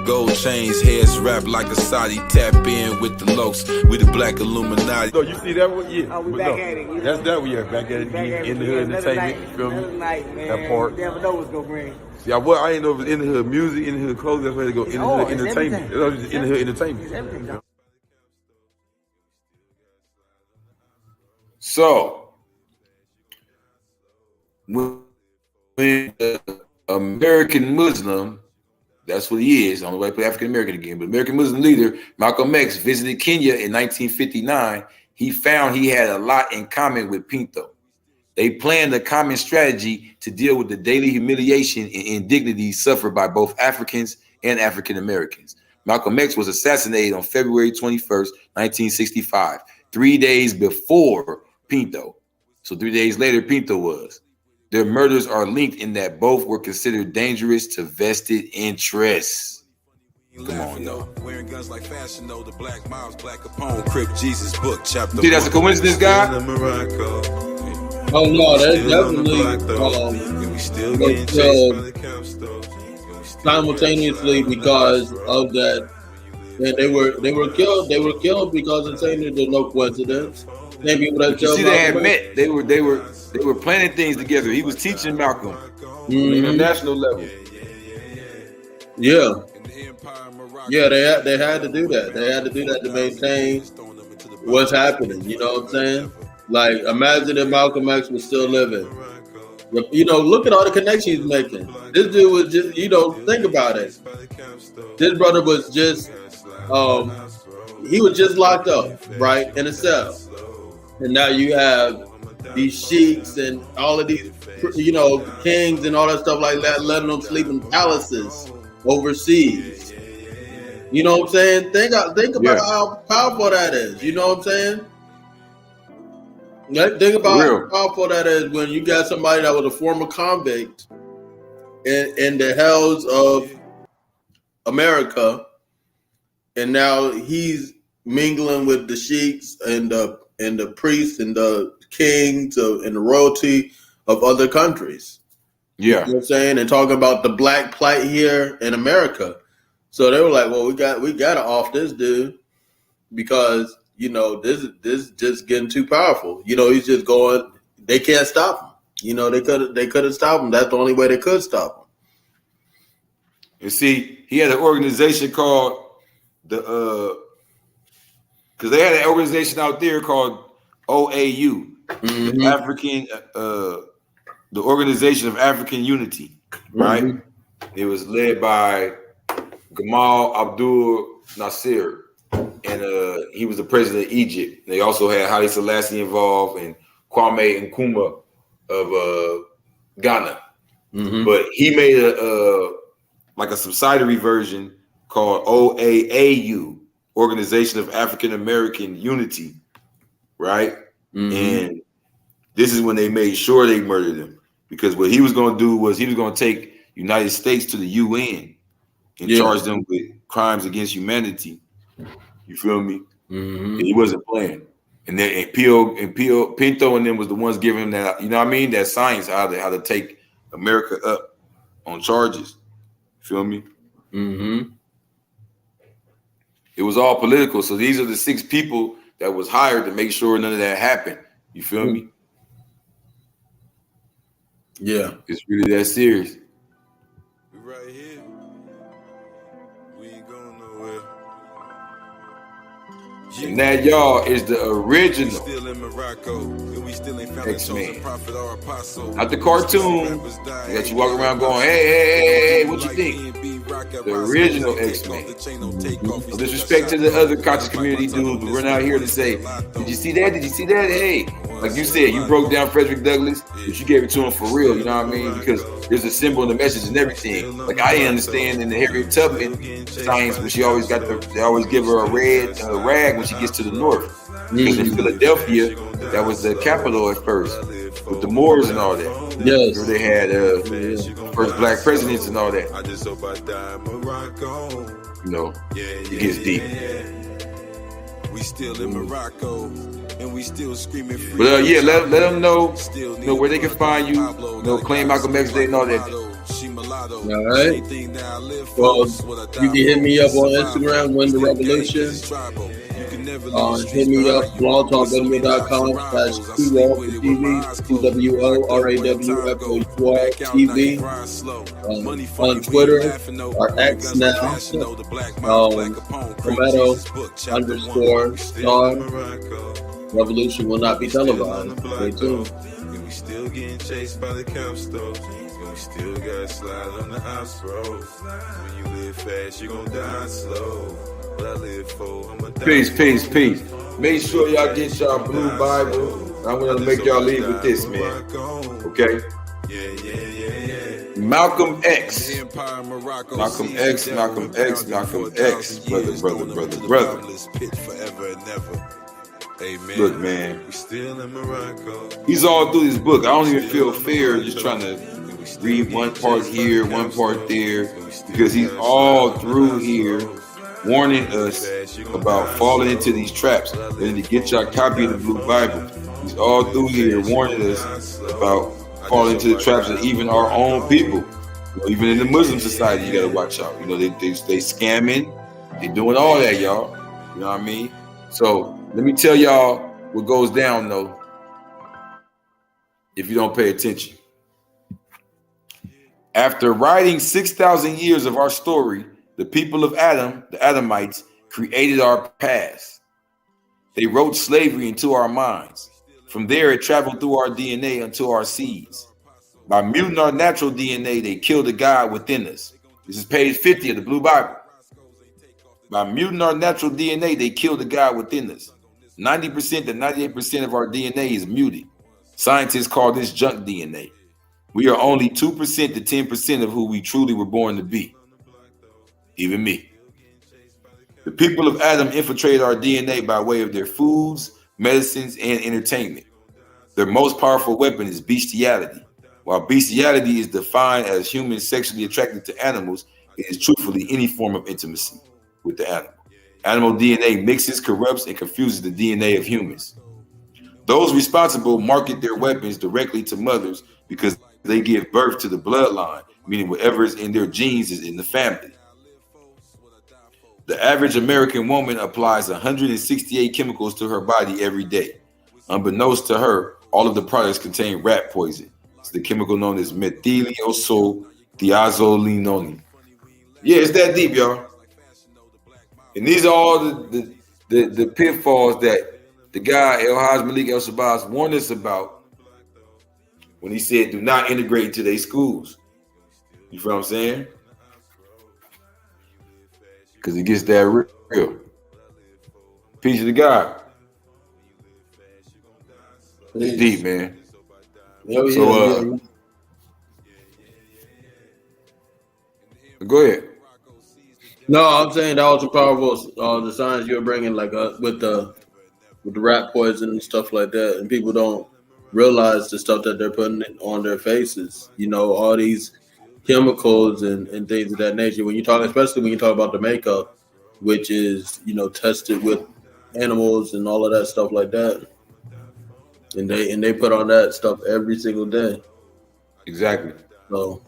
Gold chains, heads wrapped like a Saudi. Tap in with the lokes. We the Black Illuminati. So you see that one? Yeah. Oh, we back at it. That's that one, yeah. Back at it. In the hood entertainment. You feel me? Night, man. That part. You never know what's gonna bring. Yeah, well, I ain't know if it's in the hood music, in the hood clothes. That's where they go. In the hood entertainment. It's in the hood entertainment. Everything. So, when the American Muslim, that's what he is. I don't know why I put African American again, but American Muslim leader Malcolm X visited Kenya in 1959. He found he had a lot in common with Pinto. They planned a common strategy to deal with the daily humiliation and indignity suffered by both Africans and African Americans. Malcolm X was assassinated on February 21st, 1965, 3 days before Pinto. So 3 days later, Pinto was. Their murders are linked in that both were considered dangerous to vested interests. Come on, yo. Wearing guns like fashion, though. The Black Miles, Black Capone, Crip Jesus book, chapter. See, that's a coincidence, guy? Oh no, that's definitely simultaneously because of that. And they were killed. They were killed because of saying there's no coincidence. Maybe you see, they had met. They were planning things together. He was teaching Malcolm on a national level. Yeah, they had to do that. They had to do that to maintain what's happening. You know what I'm saying? Like, imagine if Malcolm X was still living. You know, look at all the connections he's making. This dude was just, think about it. This brother was just, he was just locked up, right, in a cell. And now you have these sheiks and all of these, kings and all that stuff like that, letting them sleep in palaces overseas. You know what I'm saying? Think about how powerful that is. You know what I'm saying? Think about how powerful that is when you got somebody that was a former convict in the hells of America, and now he's mingling with the sheiks and the priests and the kings and the royalty of other countries. Yeah. You know what I'm saying? And talking about the black plight here in America. So they were like, well, we gotta off this dude because, this is just getting too powerful. He's just going, they can't stop him. They couldn't stop him. That's the only way they could stop him. You see, he had an organization called because they had an organization out there called OAU, the African, the Organization of African Unity, right? It was led by Gamal Abdul Nasser, and he was the president of Egypt. They also had Haile Selassie involved and Kwame Nkrumah of Ghana. But he made a like a subsidiary version called OAAU, Organization of African American Unity, right? And this is when they made sure they murdered him, because what he was going to do was he was going to take United States to the UN and charge them with crimes against humanity. You feel me? And he wasn't playing. And then Pinto and them was the ones giving him that, you know what I mean? That science, how to take America up on charges. Feel me? It was all political. So these are the 6 people that was hired to make sure none of that happened. You feel me? Yeah. It's really that serious. We right here. We ain't going nowhere. And that, y'all, is the original Still in Morocco, and we still ain't found a chosen prophet or apostle. Not the cartoon that you walk around going, hey, what you think? The original X-Men. No disrespect to the other conscious community dudes, but we're not here to say, did you see that? Did you see that? Hey, like you said, you broke down Frederick Douglass, but you gave it to him for real, you know what I mean? Because there's a symbol and a message and everything. Like I didn't understand in the Harriet Tubman science, but she always they always give her a red rag when she gets to the north. Because in Philadelphia, that was the capital at first, with the Moors and all that. Yes. Where they had first black presidents and all that. You know, it gets deep. We still in Morocco, and we still screaming free. But let them know where they can find you. Claim Malcolm X Day and all that. All right. Well, you can hit me up on Instagram, Win the Revolution. Hit me up, blogtalkradio.com/2WORFOR-TV, TWORAWFOUR-TV. On Twitter, or X now, Metto_star. Revolution will not be televised. Stay tuned. We still getting chased by the cops, though. We still got slide on the house road. When you live fast, you gon' die slow. What I live for, I'ma die. Peace. Make sure y'all get y'all blue Bible. I'm gonna make y'all leave with this, man. Okay? Malcolm X. Malcolm X. Brother. Look, man. He's all through this book. I don't even feel fair just trying to read one part here, one part there, because he's all through here warning us about falling into these traps. And to get your copy of the Blue Bible, he's all through here warning us about falling into the traps of even our own people. Even in the Muslim society, you gotta watch out. They scamming, they doing all that, y'all. You know what I mean? So let me tell y'all what goes down, though, if you don't pay attention. After writing 6,000 years of our story, the people of Adam, the Adamites, created our past. They wrote slavery into our minds. From there, it traveled through our DNA unto our seeds. By muting our natural DNA, they killed the God within us. This is page 50 of the Blue Bible. By muting our natural DNA, they killed the God within us. 90% to 98% of our DNA is muted. Scientists call this junk DNA. We are only 2% to 10% of who we truly were born to be. Even me. The people of Adam infiltrated our DNA by way of their foods, medicines, and entertainment. Their most powerful weapon is bestiality. While bestiality is defined as humans sexually attracted to animals, it is truthfully any form of intimacy with the animal. Animal DNA mixes, corrupts, and confuses the DNA of humans. Those responsible market their weapons directly to mothers because they give birth to the bloodline, meaning whatever is in their genes is in the family. The average American woman applies 168 chemicals to her body every day. Unbeknownst to her, all of the products contain rat poison. It's the chemical known as methyl-thiazolinone. Yeah, it's that deep, y'all. And these are all the pitfalls that the guy El-Haj Malik El-Shabazz warned us about when he said, do not integrate into their schools. You feel what I'm saying? Because it gets that real. Peace to God. It's deep, man. So, go ahead. No, I'm saying that was a powerful the signs you're bringing, like with the rat poison and stuff like that, and people don't realize the stuff that they're putting on their faces. You know, all these chemicals and things of that nature. When you talk, especially when you talk about the makeup, which is, you know, tested with animals and all of that stuff like that, and they put on that stuff every single day. Exactly. So.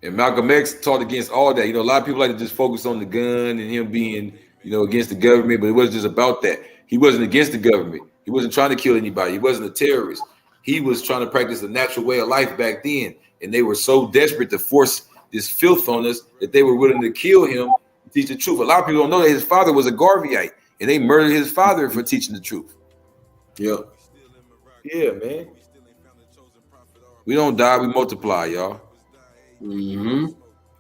And Malcolm X taught against all that. You know, a lot of people like to just focus on the gun and him being, you know, against the government, but it wasn't just about that. He wasn't against the government. He wasn't trying to kill anybody. He wasn't a terrorist. He was trying to practice a natural way of life back then. And they were so desperate to force this filth on us that they were willing to kill him to teach the truth. A lot of people don't know that his father was a Garveyite, and they murdered his father for teaching the truth. Yeah. Yeah, man. We don't die, we multiply, y'all. Mm-hmm.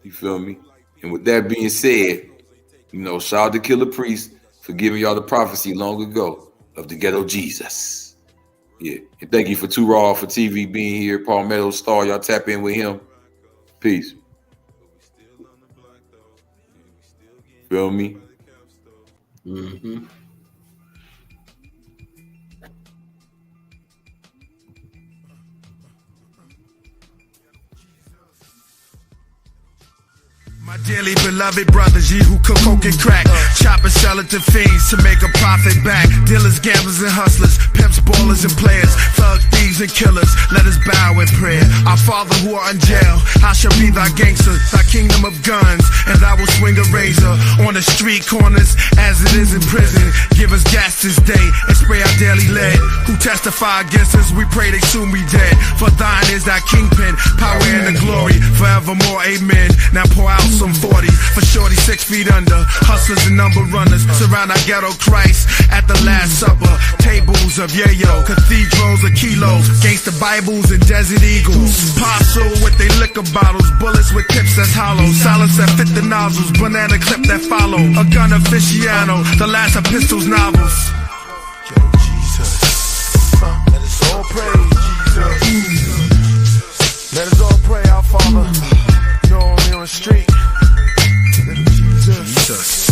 You feel me? And with that being said, you know, shout out to Killer Priest for giving y'all the prophecy long ago of the ghetto Jesus. Yeah. And thank you for Too Raw for TV being here. Paul Metto Star, y'all tap in with him. Peace. Feel me? Mm-hmm. My dearly beloved brothers, ye who cook coke and crack, chop and sell it to fiends to make a profit back. Dealers, gamblers, and hustlers, pimps, ballers, and players, thugs, thieves, and killers, let us bow in prayer. Our Father who art in jail, I shall be thy gangster, thy kingdom of guns, and I will swing a razor on the street corners as it is in prison. Give us gas this day and spray our daily lead. Who testify against us, we pray they soon be dead. For thine is thy kingpin, power and the glory, forevermore, amen. Now pour out some 40 for shorty 6 feet under. Hustlers and number runners surround our ghetto Christ at the Last Supper. Tables of yayo, cathedrals of kilos, gangsta Bibles and desert eagles. Parcel with they liquor bottles, bullets with tips that's hollow, silence that fit the nozzles, banana clip that follow. A gun aficionado, the last of pistols novels. Jesus, let us all pray, Jesus. Let us all pray, our Father. You know, on the street. Jesus.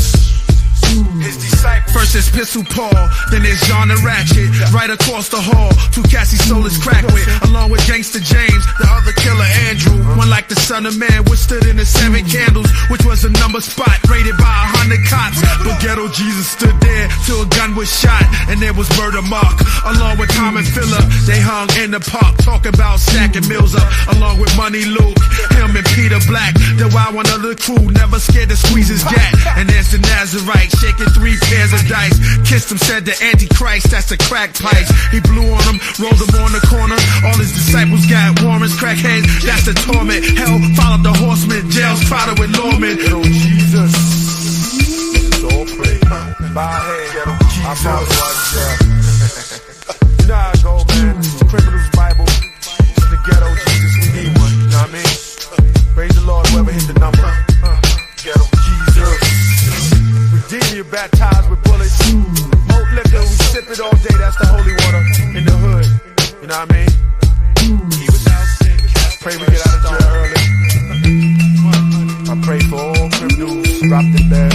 His disciples. First is Pistol Paul, then there's John the Ratchet. Right across the hall, two cats he sold his crack with, along with Gangsta James, the other killer Andrew. One like the Son of Man, withstood in the 7 candles, which was a number spot, rated by 100 cops. But ghetto Jesus stood there till a gun was shot, and there was Murder Mark, along with Tom and Phillip. They hung in the park, talking about stacking mills up, along with Money Luke, him and Peter Black. The wild one of the crew, never scared to squeeze his gat. And there's the Nazarite, shaking 3 pairs of dice. Kissed him, said the Antichrist, that's the crack pipes. He blew on them, rolled them on the corner. All his disciples got warrants, crackheads, that's the torment. Hell followed the horsemen, jails crowded with lawmen. Oh Jesus, let's all pray. Bow head, our Father was jail. You know how I go, man. Criminal's Bible, the ghetto Jesus, we need one. You know what I mean? Praise the Lord, whoever hit the number. Ghetto Jesus. Redeem you, baptized with bullets. Malt liquor, we sip it all day. That's the holy water in the hood. You know what I mean? Pray we get out of jail early. I pray for all criminals, drop the bag.